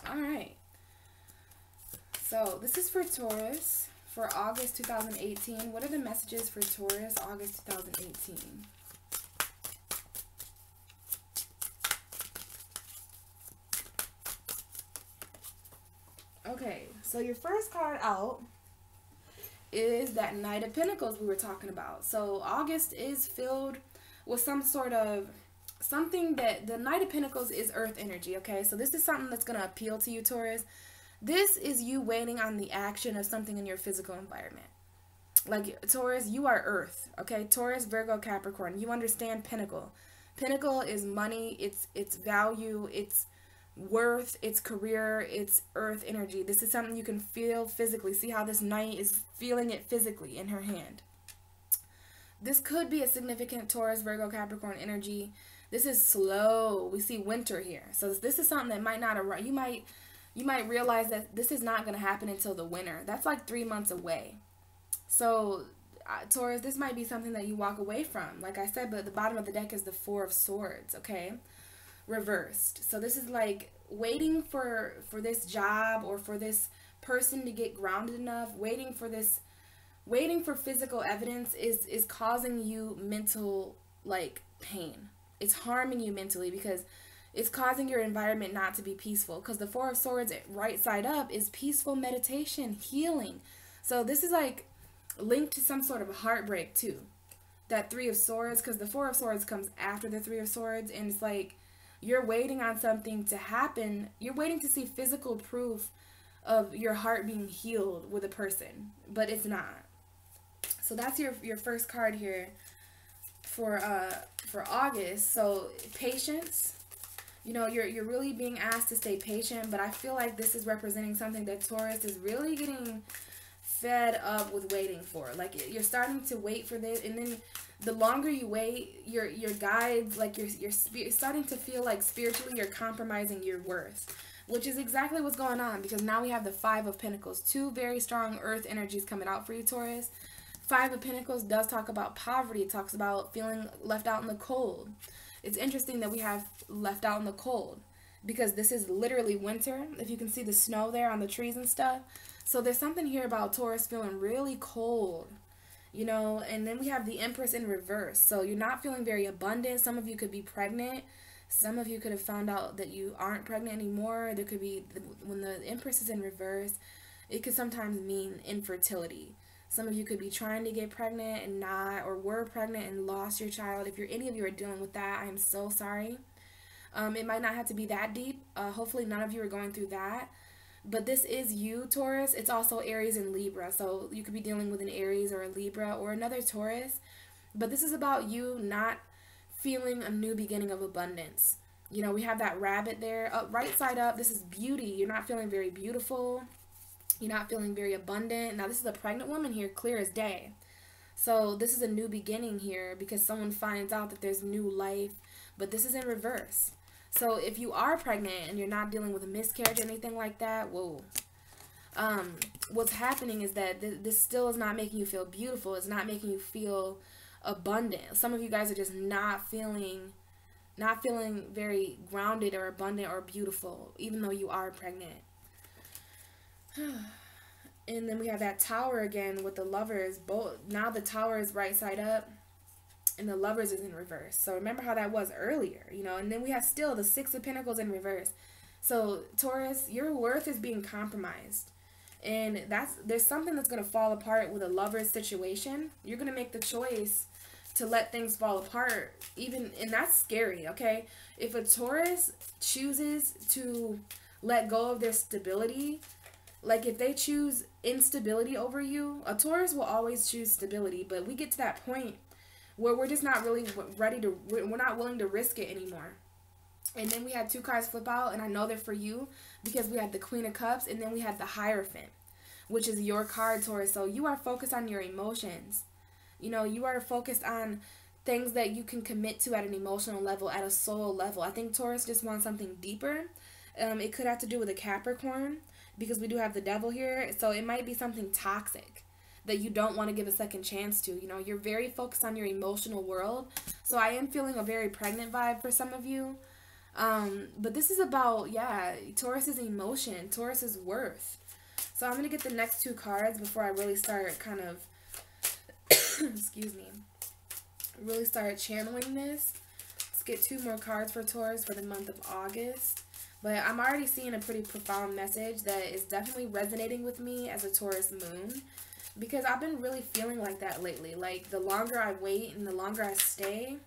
Alright, so this is for Taurus for August 2018. What are the messages for Taurus August 2018? Okay, so your first card out is that Knight of Pentacles we were talking about. So August is filled with some sort of something that the Knight of Pentacles is earth energy, okay? So this is something that's going to appeal to you, Taurus. This is you waiting on the action of something in your physical environment. Like, Taurus, you are earth, okay? Taurus, Virgo, Capricorn. You understand Pentacle. Pentacle is money, it's value, it's worth, it's career, it's earth energy. This is something you can feel physically. See how this knight is feeling it physically in her hand. This could be a significant Taurus, Virgo, Capricorn energy. This is slow. We see winter here. So this is something that might not arrive. You might realize that this is not going to happen until the winter. That's like 3 months away. So Taurus, this might be something that you walk away from. Like I said, but the bottom of the deck is the Four of Swords, okay? Reversed. So this is like waiting for this job or for this person to get grounded enough, waiting for physical evidence is causing you mental like pain. It's harming you mentally because it's causing your environment not to be peaceful, because the Four of Swords right side up is peaceful meditation, healing. So this is like linked to some sort of heartbreak too. That Three of Swords, because the Four of Swords comes after the Three of Swords, and it's like you're waiting on something to happen. You're waiting to see physical proof of your heart being healed with a person, but it's not. So that's your first card here for August. So patience. You know, you're really being asked to stay patient, but I feel like this is representing something that Taurus is really getting fed up with waiting for. Like you're starting to wait for this, and then the longer you wait, your guides, like you're starting to feel like spiritually you're compromising your worth, which is exactly what's going on, because now we have the Five of Pentacles, two very strong earth energies coming out for you, Taurus. Five of Pentacles does talk about poverty. It talks about feeling left out in the cold. It's interesting that we have left out in the cold, because this is literally winter. If you can see the snow there on the trees and stuff. So there's something here about Taurus feeling really cold, you know. And then we have the Empress in reverse. So you're not feeling very abundant. Some of you could be pregnant. Some of you could have found out that you aren't pregnant anymore. There could be, when the Empress is in reverse, it could sometimes mean infertility. Some of you could be trying to get pregnant and not, or were pregnant and lost your child. If any of you are dealing with that, I am so sorry. It might not have to be that deep. Hopefully none of you are going through that. But this is you, Taurus. It's also Aries and Libra. So you could be dealing with an Aries or a Libra or another Taurus. But this is about you not feeling a new beginning of abundance. You know, we have that rabbit there. Right side up, this is beauty. You're not feeling very beautiful. You're not feeling very abundant. Now, this is a pregnant woman here, clear as day. So this is a new beginning here, because someone finds out that there's new life. But this is in reverse. So if you are pregnant and you're not dealing with a miscarriage or anything like that, whoa. What's happening is that this still is not making you feel beautiful. It's not making you feel abundant. Some of you guys are just not feeling very grounded or abundant or beautiful, even though you are pregnant. And then we have that Tower again with the Lovers. Both now the Tower is right side up and the Lovers is in reverse. So remember how that was earlier, you know. And then we have still the Six of Pentacles in reverse. So Taurus, your worth is being compromised, and there's something that's going to fall apart with a Lovers situation. You're going to make the choice to let things fall apart, and that's scary, okay? If a Taurus chooses to let go of their stability, like if they choose instability over you, a Taurus will always choose stability, but we get to that point where we're just not really ready to, we're not willing to risk it anymore. And then we had two cards flip out, and I know they're for you, because we had the Queen of Cups, and then we had the Hierophant, which is your card, Taurus. So you are focused on your emotions. You know, you are focused on things that you can commit to at an emotional level, at a soul level. I think Taurus just wants something deeper. It could have to do with a Capricorn, because we do have the Devil here. So it might be something toxic that you don't want to give a second chance to. You know, you're very focused on your emotional world. So I am feeling a very pregnant vibe for some of you. But this is about, yeah, Taurus's emotion, Taurus's worth. So I'm going to get the next two cards before I really start kind of, excuse me, really start channeling this. Let's get two more cards for Taurus for the month of August. But I'm already seeing a pretty profound message that is definitely resonating with me as a Taurus moon, because I've been really feeling like that lately. Like the longer I wait and the longer I stay,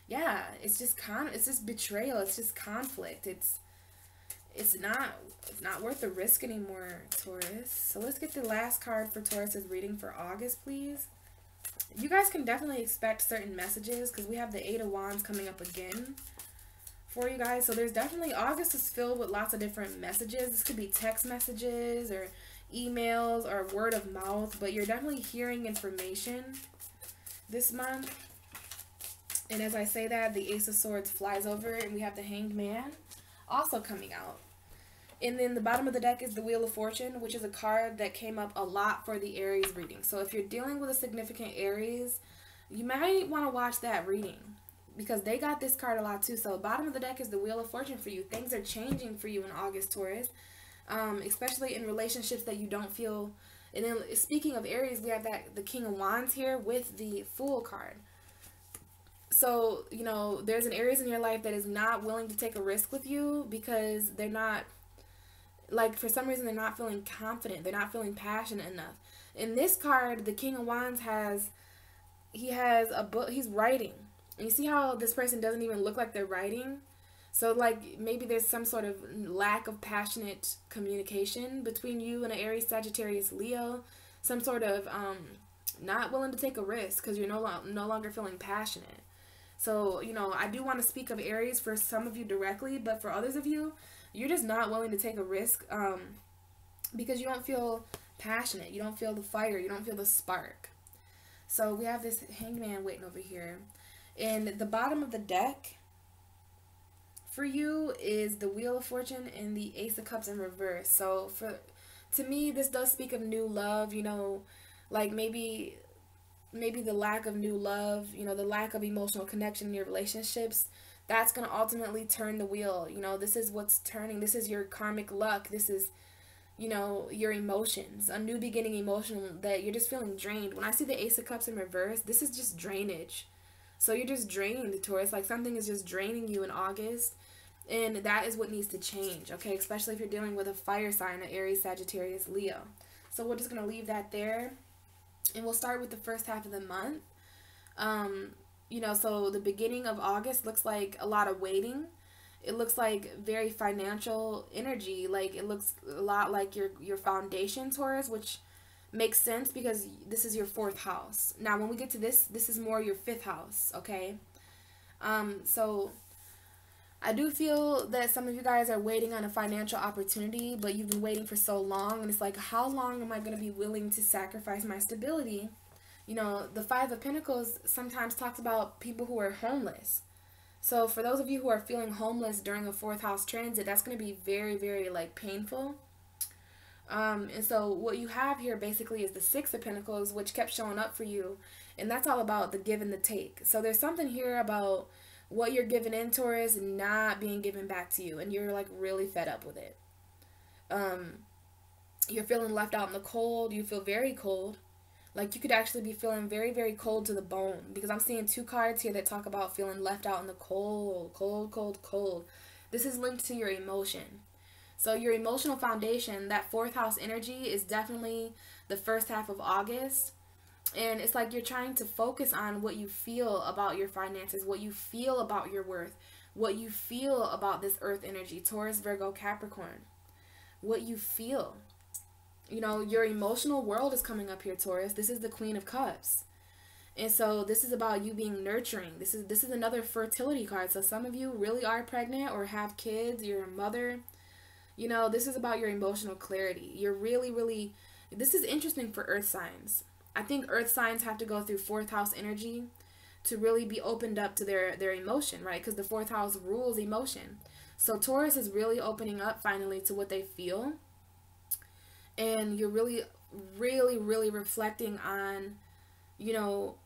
yeah, it's just betrayal. It's just conflict. It's not worth the risk anymore, Taurus. So let's get the last card for Taurus's reading for August, please. You guys can definitely expect certain messages, because we have the Eight of Wands coming up again for you guys. So there's definitely, August is filled with lots of different messages. This could be text messages or emails or word of mouth, but you're definitely hearing information this month. And as I say that, the Ace of Swords flies over and we have the Hanged Man also coming out. And then the bottom of the deck is the Wheel of Fortune, which is a card that came up a lot for the Aries reading. So if you're dealing with a significant Aries, you might want to watch that reading because they got this card a lot too. So bottom of the deck is the Wheel of Fortune for you. Things are changing for you in August, Taurus, especially in relationships that you don't feel. And then speaking of Aries, we have the King of Wands here with the Fool card. So, you know, there's an Aries in your life that is not willing to take a risk with you because they're not, like, for some reason they're not feeling confident. They're not feeling passionate enough. In this card, the King of Wands has a book. He's writing. And you see how this person doesn't even look like they're writing? So, like, maybe there's some sort of lack of passionate communication between you and an Aries, Sagittarius, Leo. Some sort of not willing to take a risk because you're no longer feeling passionate. So, you know, I do want to speak of Aries for some of you directly, but for others of you, you're just not willing to take a risk because you don't feel passionate. You don't feel the fire. You don't feel the spark. So we have this Hanged Man waiting over here. And the bottom of the deck for you is the Wheel of Fortune and the Ace of Cups in reverse. So to me, this does speak of new love, you know, like maybe the lack of new love, you know, the lack of emotional connection in your relationships. That's going to ultimately turn the wheel. You know, this is what's turning. This is your karmic luck. This is, you know, your emotions, a new beginning emotion that you're just feeling drained. When I see the Ace of Cups in reverse, this is just drainage. So you're just drained, Taurus. Like something is just draining you in August. And that is what needs to change, okay? Especially if you're dealing with a fire sign, an Aries, Sagittarius, Leo. So we're just going to leave that there. And we'll start with the first half of the month. You know, so the beginning of August looks like a lot of waiting. It looks like very financial energy. Like it looks a lot like your foundation, Taurus, which makes sense because this is your 4th house. Now, when we get to this is more your 5th house, okay? So I do feel that some of you guys are waiting on a financial opportunity, but you've been waiting for so long, and it's like, how long am I going to be willing to sacrifice my stability? You know, the 5 of Pentacles sometimes talks about people who are homeless. So for those of you who are feeling homeless during a 4th house transit, that's going to be very, very, like, painful. And so what you have here basically is the 6 of Pentacles, which kept showing up for you, and that's all about the give and the take. So there's something here about what you're giving in, Taurus, not being given back to you, and you're like really fed up with it. You're feeling left out in the cold. You feel very cold. Like you could actually be feeling very, very cold to the bone, because I'm seeing 2 cards here that talk about feeling left out in the cold, cold, cold, cold. This is linked to your emotion. So your emotional foundation, that 4th house energy, is definitely the first half of August. And it's like you're trying to focus on what you feel about your finances, what you feel about your worth, what you feel about this earth energy, Taurus, Virgo, Capricorn. What you feel. You know, your emotional world is coming up here, Taurus. This is the Queen of Cups. And so this is about you being nurturing. This is another fertility card. So some of you really are pregnant or have kids, you're a mother. You know, this is about your emotional clarity. You're really, really, this is interesting for earth signs. I think earth signs have to go through 4th house energy to really be opened up to their emotion, right? Because the 4th house rules emotion. So Taurus is really opening up finally to what they feel. And you're really, really, really reflecting on, you know,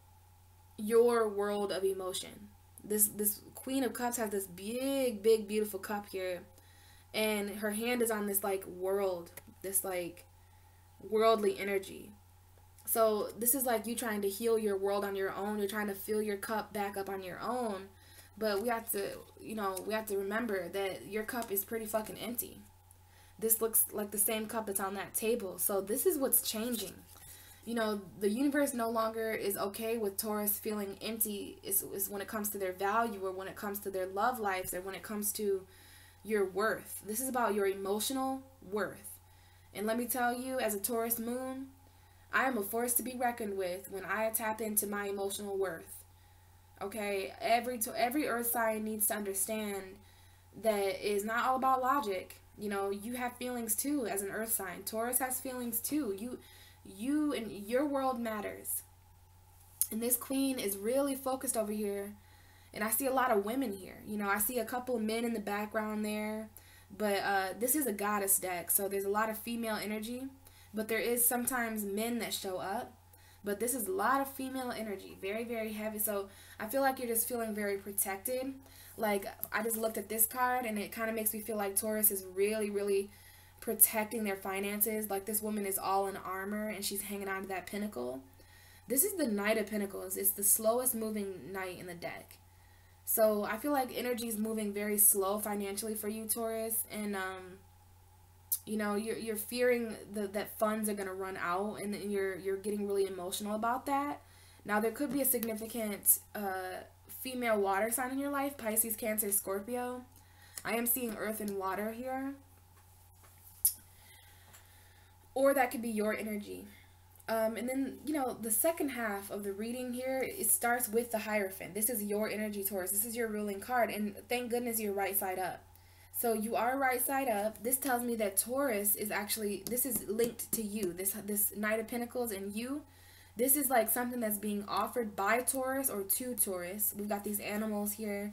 your world of emotion. This Queen of Cups has this big, big, beautiful cup here. And her hand is on this, like, world. This, like, worldly energy. So this is like you trying to heal your world on your own. You're trying to fill your cup back up on your own. But we have to, you know, we have to remember that your cup is pretty fucking empty. This looks like the same cup that's on that table. So this is what's changing. You know, the universe no longer is okay with Taurus feeling empty is when it comes to their value, or when it comes to their love lives, or when it comes to your worth. This is about your emotional worth. And let me tell you, as a Taurus moon, I am a force to be reckoned with when I tap into my emotional worth. Okay, every earth sign needs to understand that is not all about logic. You know, you have feelings too as an earth sign. Taurus has feelings too. You and your world matters. And this queen is really focused over here. And I see a lot of women here. You know, I see a couple of men in the background there. But this is a goddess deck, so there's a lot of female energy. But there is sometimes men that show up. But this is a lot of female energy. Very, very heavy. So I feel like you're just feeling very protected. Like, I just looked at this card, and it kind of makes me feel like Taurus is really, really protecting their finances. Like, this woman is all in armor, and she's hanging on to that pinnacle. This is the Knight of Pentacles. It's the slowest moving knight in the deck. So I feel like energy is moving very slow financially for you, Taurus. And, you know, you're fearing that funds are going to run out, and you're getting really emotional about that. Now, there could be a significant female water sign in your life, Pisces, Cancer, Scorpio. I am seeing earth and water here. Or that could be your energy. And then, you know, the second half of the reading here, it starts with the Hierophant. This is your energy, Taurus. This is your ruling card. And thank goodness you're right side up. So you are right side up. This tells me that Taurus is actually, this is linked to you. This Knight of Pentacles and you. This is like something that's being offered by Taurus or to Taurus. We've got these animals here.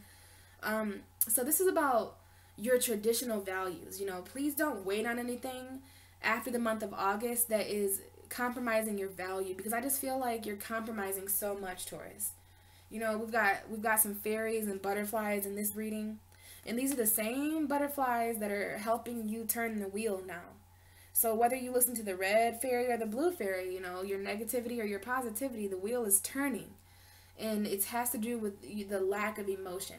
So this is about your traditional values. You know, please don't wait on anything after the month of August that is compromising your value, because I just feel like you're compromising so much, Taurus. You know, we've got some fairies and butterflies in this reading, and these are the same butterflies that are helping you turn the wheel now. So whether you listen to the red fairy or the blue fairy, you know, your negativity or your positivity, the wheel is turning. And it has to do with the lack of emotion.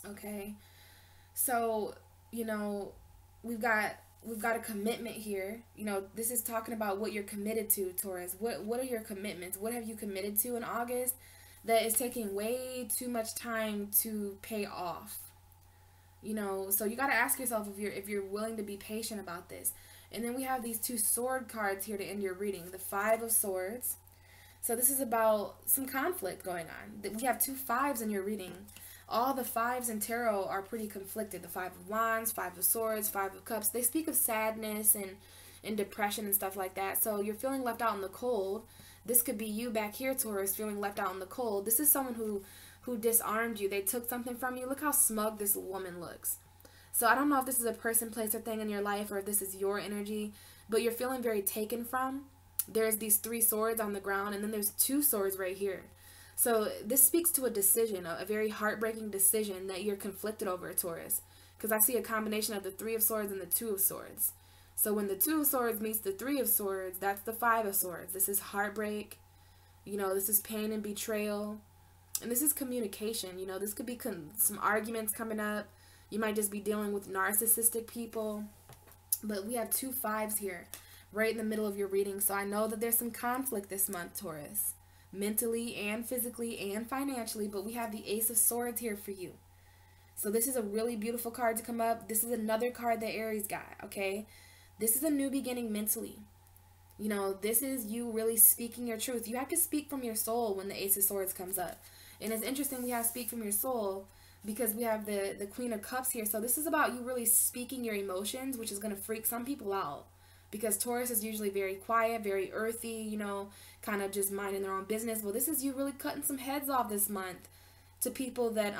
Okay? So, you know, we've got a commitment here. You know, this is talking about what you're committed to, Taurus. What are your commitments? What have you committed to in August that is taking way too much time to pay off? You know, so you got to ask yourself if you're willing to be patient about this. And then we have these two sword cards here to end your reading. The Five of Swords. So this is about some conflict going on. We have two fives in your reading. All the fives in tarot are pretty conflicted. The Five of Wands, Five of Swords, Five of Cups. They speak of sadness and depression and stuff like that. So you're feeling left out in the cold. This could be you back here, Taurus, feeling left out in the cold. This is someone who disarmed you. They took something from you. Look how smug this woman looks. So I don't know if this is a person, place, or thing in your life, or if this is your energy, but you're feeling very taken from. There's these three swords on the ground, and then there's two swords right here. So this speaks to a decision, a very heartbreaking decision that you're conflicted over, Taurus. Because I see a combination of the Three of Swords and the Two of Swords. So when the Two of Swords meets the Three of Swords, that's the Five of Swords. This is heartbreak. You know, this is pain and betrayal. And this is communication. You know, this could be some arguments coming up. You might just be dealing with narcissistic people. But we have two fives here, right in the middle of your reading. So I know that there's some conflict this month, Taurus. Mentally and physically and financially. But we have the Ace of Swords here for you. So this is a really beautiful card to come up. This is another card that Aries got, okay? This is a new beginning mentally. You know, this is you really speaking your truth. You have to speak from your soul when the Ace of Swords comes up. And it's interesting we have speak from your soul because we have the Queen of Cups here. So this is about you really speaking your emotions, which is going to freak some people out. Because Taurus is usually very quiet, very earthy, you know, kind of just minding their own business. Well, this is you really cutting some heads off this month to people that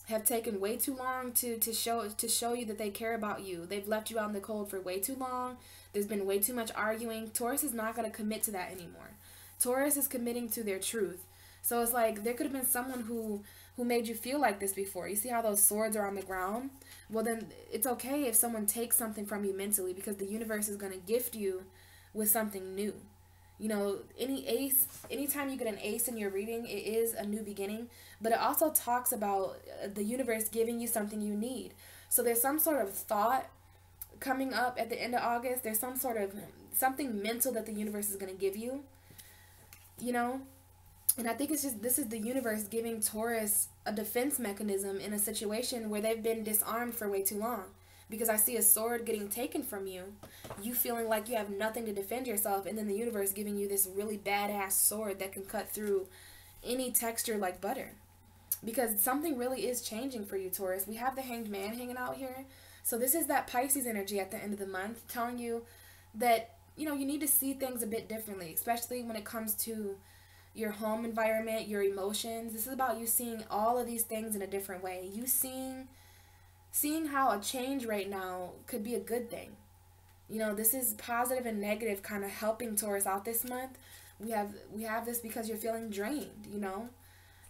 have taken way too long to show you that they care about you. They've left you out in the cold for way too long. There's been way too much arguing. Taurus is not going to commit to that anymore. Taurus is committing to their truth. So it's like there could have been someone who made you feel like this before. You see how those swords are on the ground? Well, then it's okay if someone takes something from you mentally, because the universe is going to gift you with something new. You know, anytime you get an ace in your reading, it is a new beginning, but it also talks about the universe giving you something you need. So there's some sort of thought coming up at the end of August. There's some sort of something mental that the universe is going to give you, you know? And I think it's just, this is the universe giving Taurus a defense mechanism in a situation where they've been disarmed for way too long. Because I see a sword getting taken from you, you feeling like you have nothing to defend yourself, and then the universe giving you this really badass sword that can cut through any texture like butter. because something really is changing for you, Taurus. We have the Hanged Man hanging out here. So this is that Pisces energy at the end of the month telling you that, you know, you need to see things a bit differently, especially when it comes to your home environment, your emotions. This is about you seeing all of these things in a different way. You seeing how a change right now could be a good thing. You know, this is positive and negative kind of helping Taurus out this month. We have this because you're feeling drained, you know?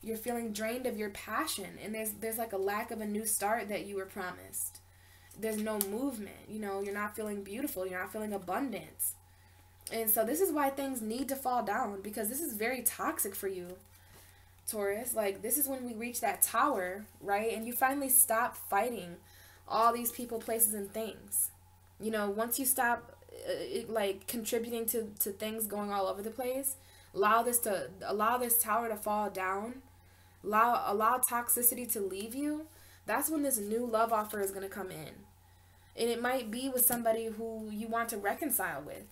You're feeling drained of your passion, and there's like a lack of a new start that you were promised. There's no movement, you know, you're not feeling beautiful, you're not feeling abundance. And so this is why things need to fall down, because this is very toxic for you, Taurus. Like, this is when we reach that tower, right? And you finally stop fighting all these people, places, and things. You know, once you stop like contributing to things going all over the place, allow this tower to fall down, allow toxicity to leave you, that's when this new love offer is going to come in. And it might be with somebody who you want to reconcile with,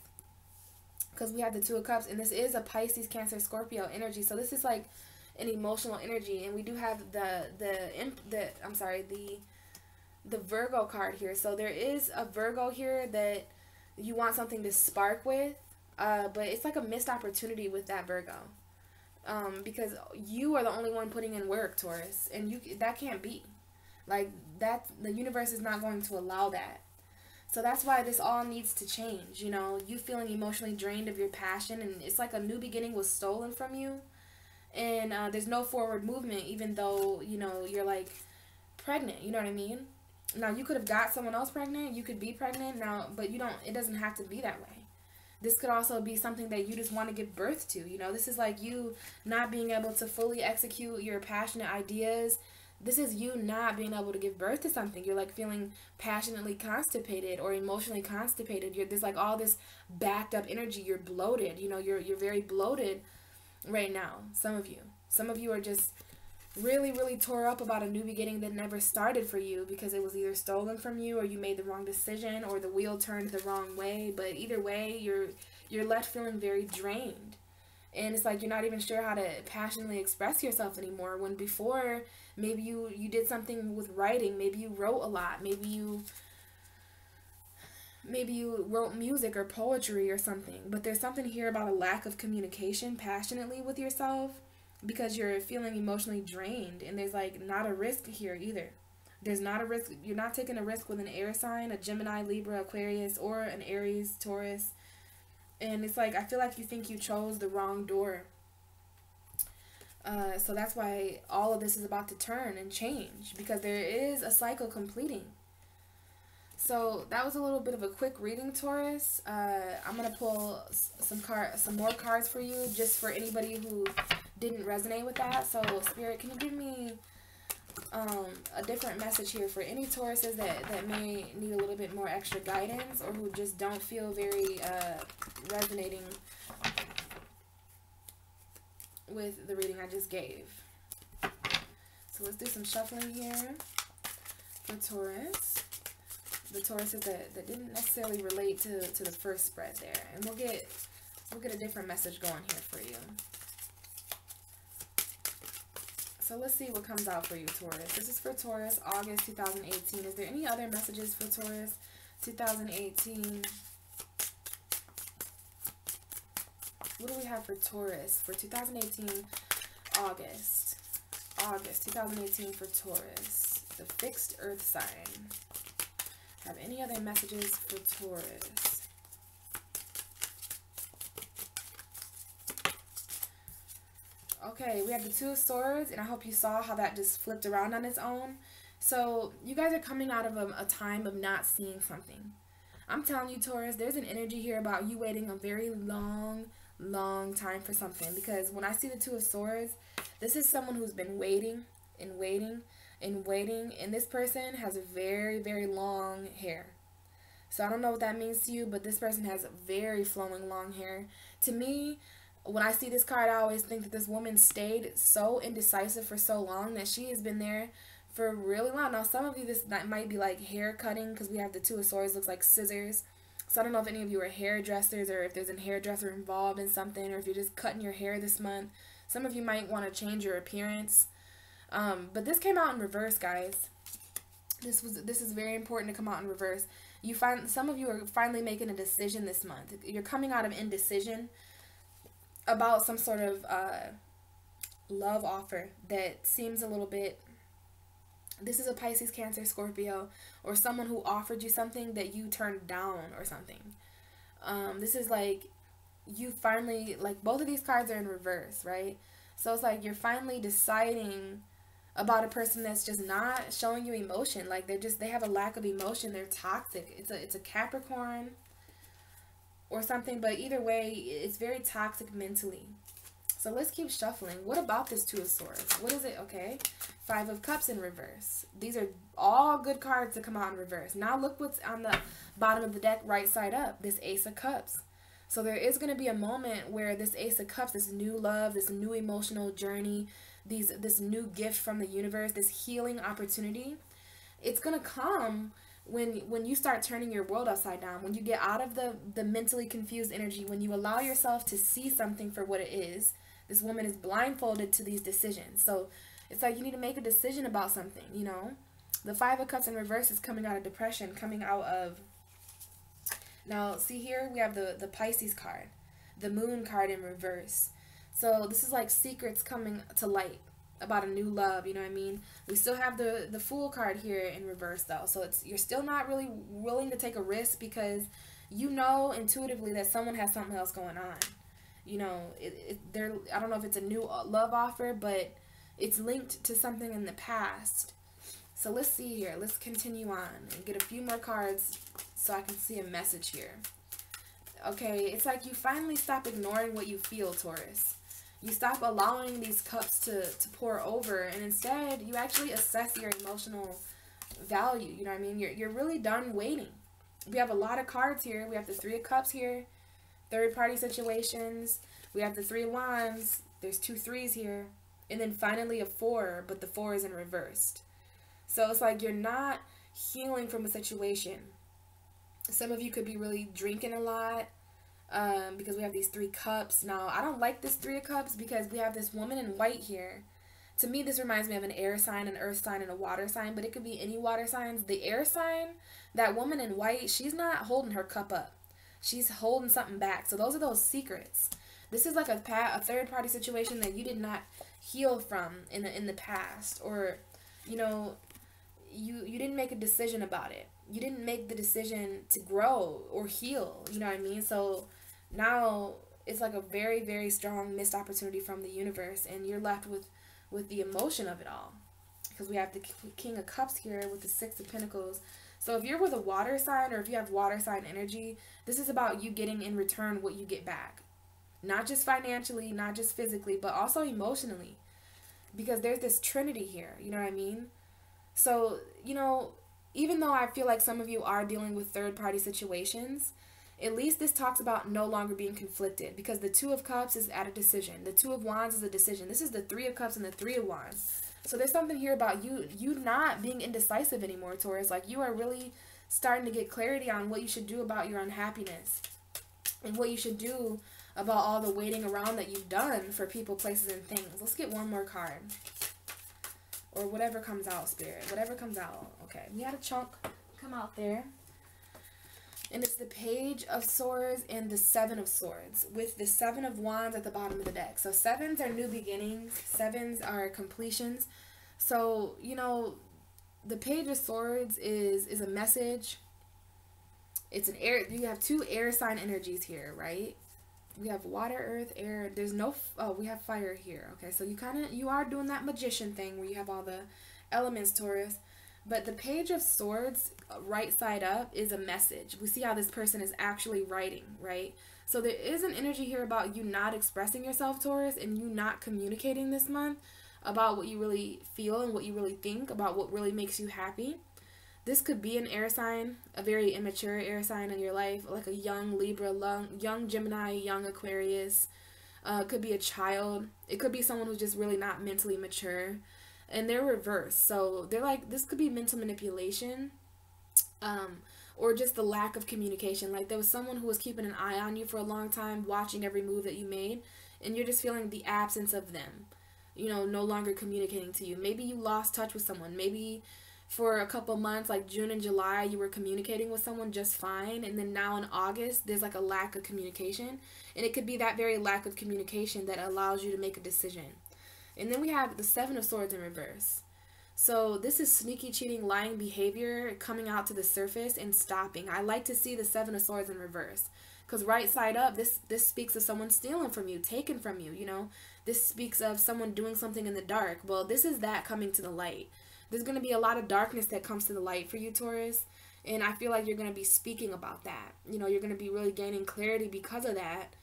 because we have the Two of Cups, and this is a Pisces, Cancer, Scorpio energy. So this is like an emotional energy, and we do have the Virgo card here. So there is a Virgo here that you want something to spark with, but it's like a missed opportunity with that Virgo, because you are the only one putting in work, Taurus, and that can't be. Like, that, the universe is not going to allow that. So that's why this all needs to change. You know, you feeling emotionally drained of your passion, and it's like a new beginning was stolen from you, and there's no forward movement, even though, you know, you're like pregnant. You know what I mean? Now, you could have got someone else pregnant, you could be pregnant now, but you don't, it doesn't have to be that way. This could also be something that you just want to give birth to. You know, this is like you not being able to fully execute your passionate ideas. This is you not being able to give birth to something. You're like feeling passionately constipated or emotionally constipated. There's like all this backed up energy. You're bloated. You know, you're very bloated right now. Some of you are just really, really tore up about a new beginning that never started for you, because it was either stolen from you, or you made the wrong decision, or the wheel turned the wrong way. But either way, you're left feeling very drained. And it's like you're not even sure how to passionately express yourself anymore, when before maybe you did something with writing. Maybe you wrote a lot. Maybe you wrote music or poetry or something. But there's something here about a lack of communication passionately with yourself, because you're feeling emotionally drained. And there's like not a risk here either. There's not a risk. You're not taking a risk with an air sign, a Gemini, Libra, Aquarius, or an Aries, Taurus. And it's like, I feel like you think you chose the wrong door. So that's why all of this is about to turn and change, because there is a cycle completing. So that was a little bit of a quick reading, Taurus. I'm going to pull some more cards for you, just for anybody who didn't resonate with that. So, Spirit, can you give me a different message here for any Tauruses that may need a little bit more extra guidance, or who just don't feel very resonating with the reading I just gave. So let's do some shuffling here for Taurus. The Tauruses that didn't necessarily relate to the first spread there, and we'll get a different message going here for you. So let's see what comes out for you, Taurus. This is for Taurus, August 2018. Is there any other messages for Taurus 2018? What do we have for Taurus for 2018, August 2018 for Taurus, the fixed earth sign? Have any other messages for Taurus? Okay, we have the Two of Swords, and I hope you saw how that just flipped around on its own. So you guys are coming out of a time of not seeing something. I'm telling you, Taurus, there's an energy here about you waiting a very long time for something. Because when I see the Two of Swords, this is someone who's been waiting and waiting and waiting, and this person has very, very long hair. So I don't know what that means to you, but this person has very flowing long hair. To me, when I see this card, I always think that this woman stayed so indecisive for so long, that she has been there for really long. Now, some of you, that might be like hair cutting, because we have the Two of Swords, looks like scissors. So I don't know if any of you are hairdressers, or if there's a hairdresser involved in something, or if you're just cutting your hair this month. Some of you might want to change your appearance. But this came out in reverse, guys. This is very important to come out in reverse. You find some of you are finally making a decision this month. You're coming out of indecision about some sort of love offer that seems a little bit. This is a Pisces, Cancer, Scorpio, or someone who offered you something that you turned down or something. This is like you finally, like both of these cards are in reverse, right? So it's like you're finally deciding about a person that's just not showing you emotion. Like they have a lack of emotion. They're toxic. It's a Capricorn or something, but either way, it's very toxic mentally. So let's keep shuffling. What about this Two of Swords? What is it? Okay. Five of Cups in reverse. These are all good cards to come out in reverse. Now look what's on the bottom of the deck, right side up. This Ace of Cups. So there is going to be a moment where this Ace of Cups, this new love, this new emotional journey, this new gift from the universe, this healing opportunity, it's going to come when you start turning your world upside down, when you get out of the mentally confused energy, when you allow yourself to see something for what it is. This woman is blindfolded to these decisions. So it's like you need to make a decision about something, you know. The Five of Cups in reverse is coming out of depression, coming out of... Now, see here, we have the Pisces card, the Moon card in reverse. So this is like secrets coming to light about a new love, you know what I mean? We still have the Fool card here in reverse, though. So you're still not really willing to take a risk because you know intuitively that someone has something else going on. You know, I don't know if it's a new love offer, but it's linked to something in the past. So let's see here. Let's continue on and get a few more cards so I can see a message here. Okay, it's like you finally stop ignoring what you feel, Taurus. You stop allowing these cups to pour over, and instead you actually assess your emotional value. You know what I mean? You're really done waiting. We have a lot of cards here. We have the Three of Cups here. Third party situations. We have the Three of Wands. There's two threes here. And then finally a Four, but the Four is in reversed. So it's like you're not healing from a situation. Some of you could be really drinking a lot because we have these Three Cups. Now, I don't like this Three of Cups because we have this woman in white here. To me, this reminds me of an air sign, an earth sign, and a water sign, but it could be any water signs. The air sign, that woman in white, she's not holding her cup up. She's holding something back. So those are those secrets. This is like a third-party situation that you did not heal from in the past, or you know, you didn't make a decision about it. You didn't make the decision to grow or heal. You know what I mean? So now it's like a very, very strong missed opportunity from the universe, and you're left with the emotion of it all, because we have the King of Cups here with the Six of Pentacles. So if you're with a water sign, or if you have water sign energy, this is about you getting in return what you get back. Not just financially, not just physically, but also emotionally. Because there's this trinity here, you know what I mean? So, you know, even though I feel like some of you are dealing with third-party situations, at least this talks about no longer being conflicted. Because the Two of Cups is at a decision. The Two of Wands is a decision. This is the Three of Cups and the Three of Wands. So there's something here about you not being indecisive anymore, Taurus. Like, you are really starting to get clarity on what you should do about your unhappiness. And what you should do about all the waiting around that you've done for people, places, and things. Let's get one more card. Or whatever comes out, Spirit. Whatever comes out. Okay, we had a chunk come out there. And it's the Page of Swords and the Seven of Swords, with the Seven of Wands at the bottom of the deck. So sevens are new beginnings. Sevens are completions. So, you know, the Page of Swords is a message. It's an air. You have two air sign energies here, right? We have water, earth, air. There's no, we have fire here. Okay, so you are doing that magician thing where you have all the elements, Taurus. But the Page of Swords, right side up, is a message. We see how this person is actually writing, right? So there is an energy here about you not expressing yourself, Taurus, and you not communicating this month about what you really feel and what you really think, about what really makes you happy. This could be an air sign, a very immature air sign in your life, like a young Libra, young Gemini, young Aquarius. Could be a child. It could be someone who's just really not mentally mature. And they're reversed. So they're like, this could be mental manipulation. Or just the lack of communication. Like there was someone who was keeping an eye on you for a long time, watching every move that you made. And you're just feeling the absence of them. you know, no longer communicating to you. Maybe you lost touch with someone. Maybe for a couple months, like June and July, you were communicating with someone just fine, and then now in August, there's like a lack of communication, and it could be that very lack of communication that allows you to make a decision. And then we have the Seven of Swords in reverse. So this is sneaky, cheating, lying behavior coming out to the surface and stopping. I like to see the Seven of Swords in reverse, because right side up, this speaks of someone stealing from you, taking from you, you know. This speaks of someone doing something in the dark. Well, this is that coming to the light. There's going to be a lot of darkness that comes to the light for you, Taurus. And I feel like you're going to be speaking about that. You know, you're going to be really gaining clarity because of that.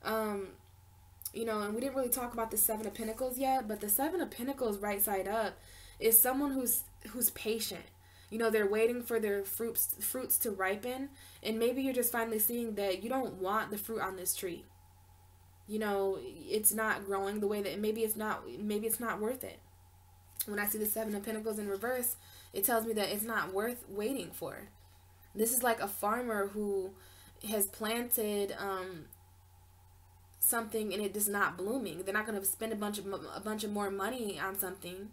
You know, and we didn't really talk about the Seven of Pentacles yet, but the Seven of Pentacles right side up is someone who's patient. You know, they're waiting for their fruits to ripen, and maybe you're just finally seeing that you don't want the fruit on this tree. You know, it's not growing the way that maybe it's not worth it. When I see the Seven of Pentacles in reverse, it tells me that it's not worth waiting for. This is like a farmer who has planted something and it is not blooming. They're not going to spend a bunch of more money on something.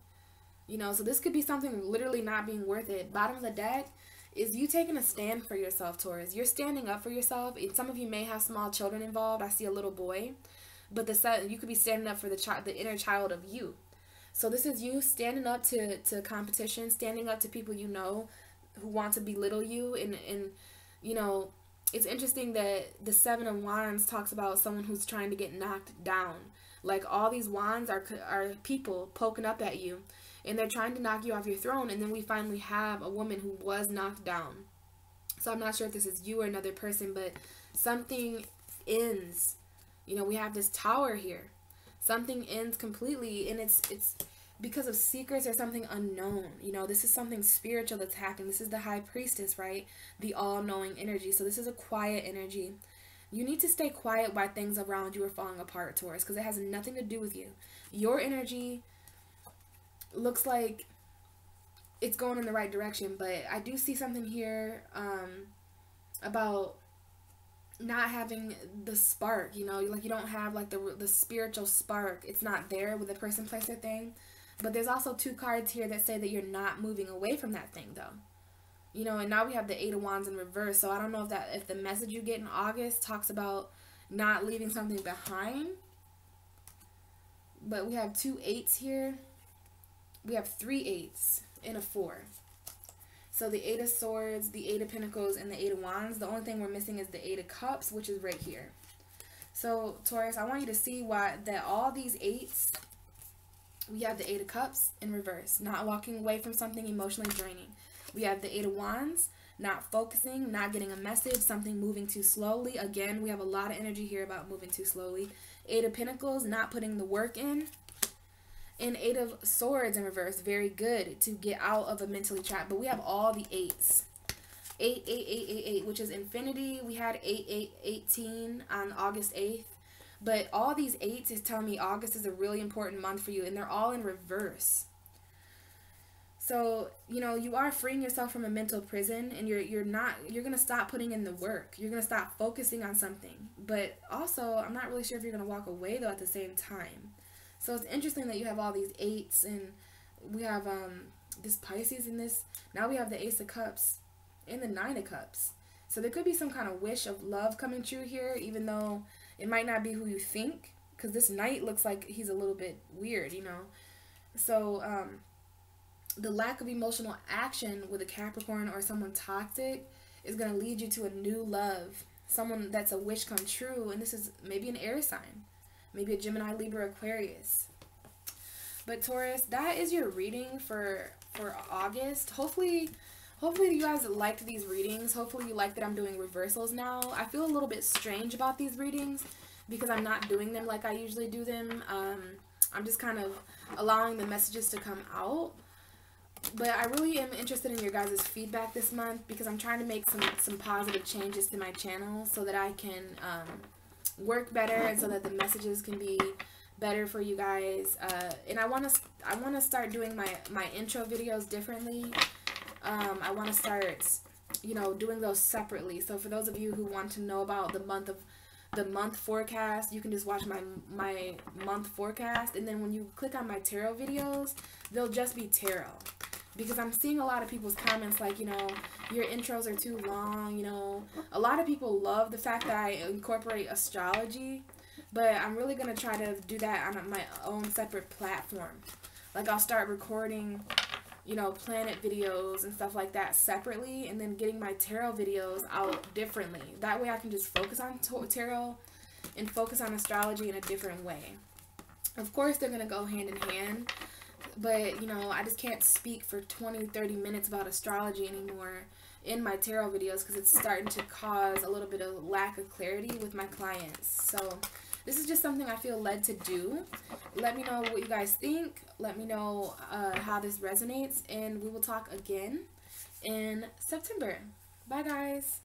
You know, so this could be something literally not being worth it. Bottom of the deck is you taking a stand for yourself, Taurus. You're standing up for yourself. And some of you may have small children involved. I see a little boy. But you could be standing up for the inner child of you. So this is you standing up to competition, standing up to people you know who want to belittle you. And you know, it's interesting that the Seven of Wands talks about someone who's trying to get knocked down. Like all these wands are people poking up at you, and they're trying to knock you off your throne. And then we finally have a woman who was knocked down. So I'm not sure if this is you or another person, but something ends. You know, we have this Tower here. Something ends completely, and it's because of secrets or something unknown. You know, this is something spiritual that's happening. This is the High Priestess, right? The all-knowing energy. So this is a quiet energy. You need to stay quiet while things around you are falling apart, Taurus, because it has nothing to do with you. Your energy looks like it's going in the right direction, but I do see something here about not having the spark, you know, like you don't have like the spiritual spark. It's not there with the person, place, or thing. But there's also two cards here that say that you're not moving away from that thing, though. You know, and now we have the Eight of Wands in reverse. So I don't know if the message you get in August talks about not leaving something behind. But we have two eights here. We have three eights and a 4. So the Eight of Swords, the Eight of Pentacles, and the Eight of Wands. The only thing we're missing is the Eight of Cups, which is right here. So, Taurus, I want you to see that all these eights, we have the Eight of Cups in reverse. Not walking away from something emotionally draining. We have the Eight of Wands, not focusing, not getting a message, something moving too slowly. Again, we have a lot of energy here about moving too slowly. Eight of Pentacles, not putting the work in. And Eight of Swords in reverse, very good to get out of a mentally trapped. But we have all the eights. 8, 8, 8, 8, 8, which is infinity. We had 8, 8, 18 on August 8th. But all these eights is telling me August is a really important month for you. And they're all in reverse. So, you know, you are freeing yourself from a mental prison. And you're going to stop putting in the work. You're going to stop focusing on something. But also, I'm not really sure if you're going to walk away, though, at the same time. So it's interesting that you have all these eights, and we have this Pisces in this. Now we have the Ace of Cups and the Nine of Cups. So there could be some kind of wish of love coming true here, even though it might not be who you think, because this Knight looks like he's a little bit weird, you know. So the lack of emotional action with a Capricorn or someone toxic is going to lead you to a new love, someone that's a wish come true, and this is maybe an air sign. Maybe a Gemini, Libra, Aquarius. But Taurus, that is your reading for August. Hopefully you guys liked these readings. Hopefully you like that I'm doing reversals now. I feel a little bit strange about these readings because I'm not doing them like I usually do them. I'm just kind of allowing the messages to come out. But I really am interested in your guys' feedback this month because I'm trying to make some positive changes to my channel so that I can work better and so that the messages can be better for you guys. And I want to start doing my intro videos differently. I want to start, you know, doing those separately. So for those of you who want to know about the month of the month forecast, you can just watch my month forecast, and then when you click on my tarot videos, they'll just be tarot. Because I'm seeing a lot of people's comments like, you know, your intros are too long, you know. A lot of people love the fact that I incorporate astrology, but I'm really going to try to do that on my own separate platform. Like, I'll start recording, you know, planet videos and stuff like that separately, and then getting my tarot videos out differently. That way I can just focus on tarot and focus on astrology in a different way. Of course, they're going to go hand in hand, but, you know, I just can't speak for 20-30 minutes about astrology anymore in my tarot videos because it's starting to cause a little bit of lack of clarity with my clients. So this is just something I feel led to do. Let me know what you guys think. Let me know how this resonates, and we will talk again in September. Bye, guys.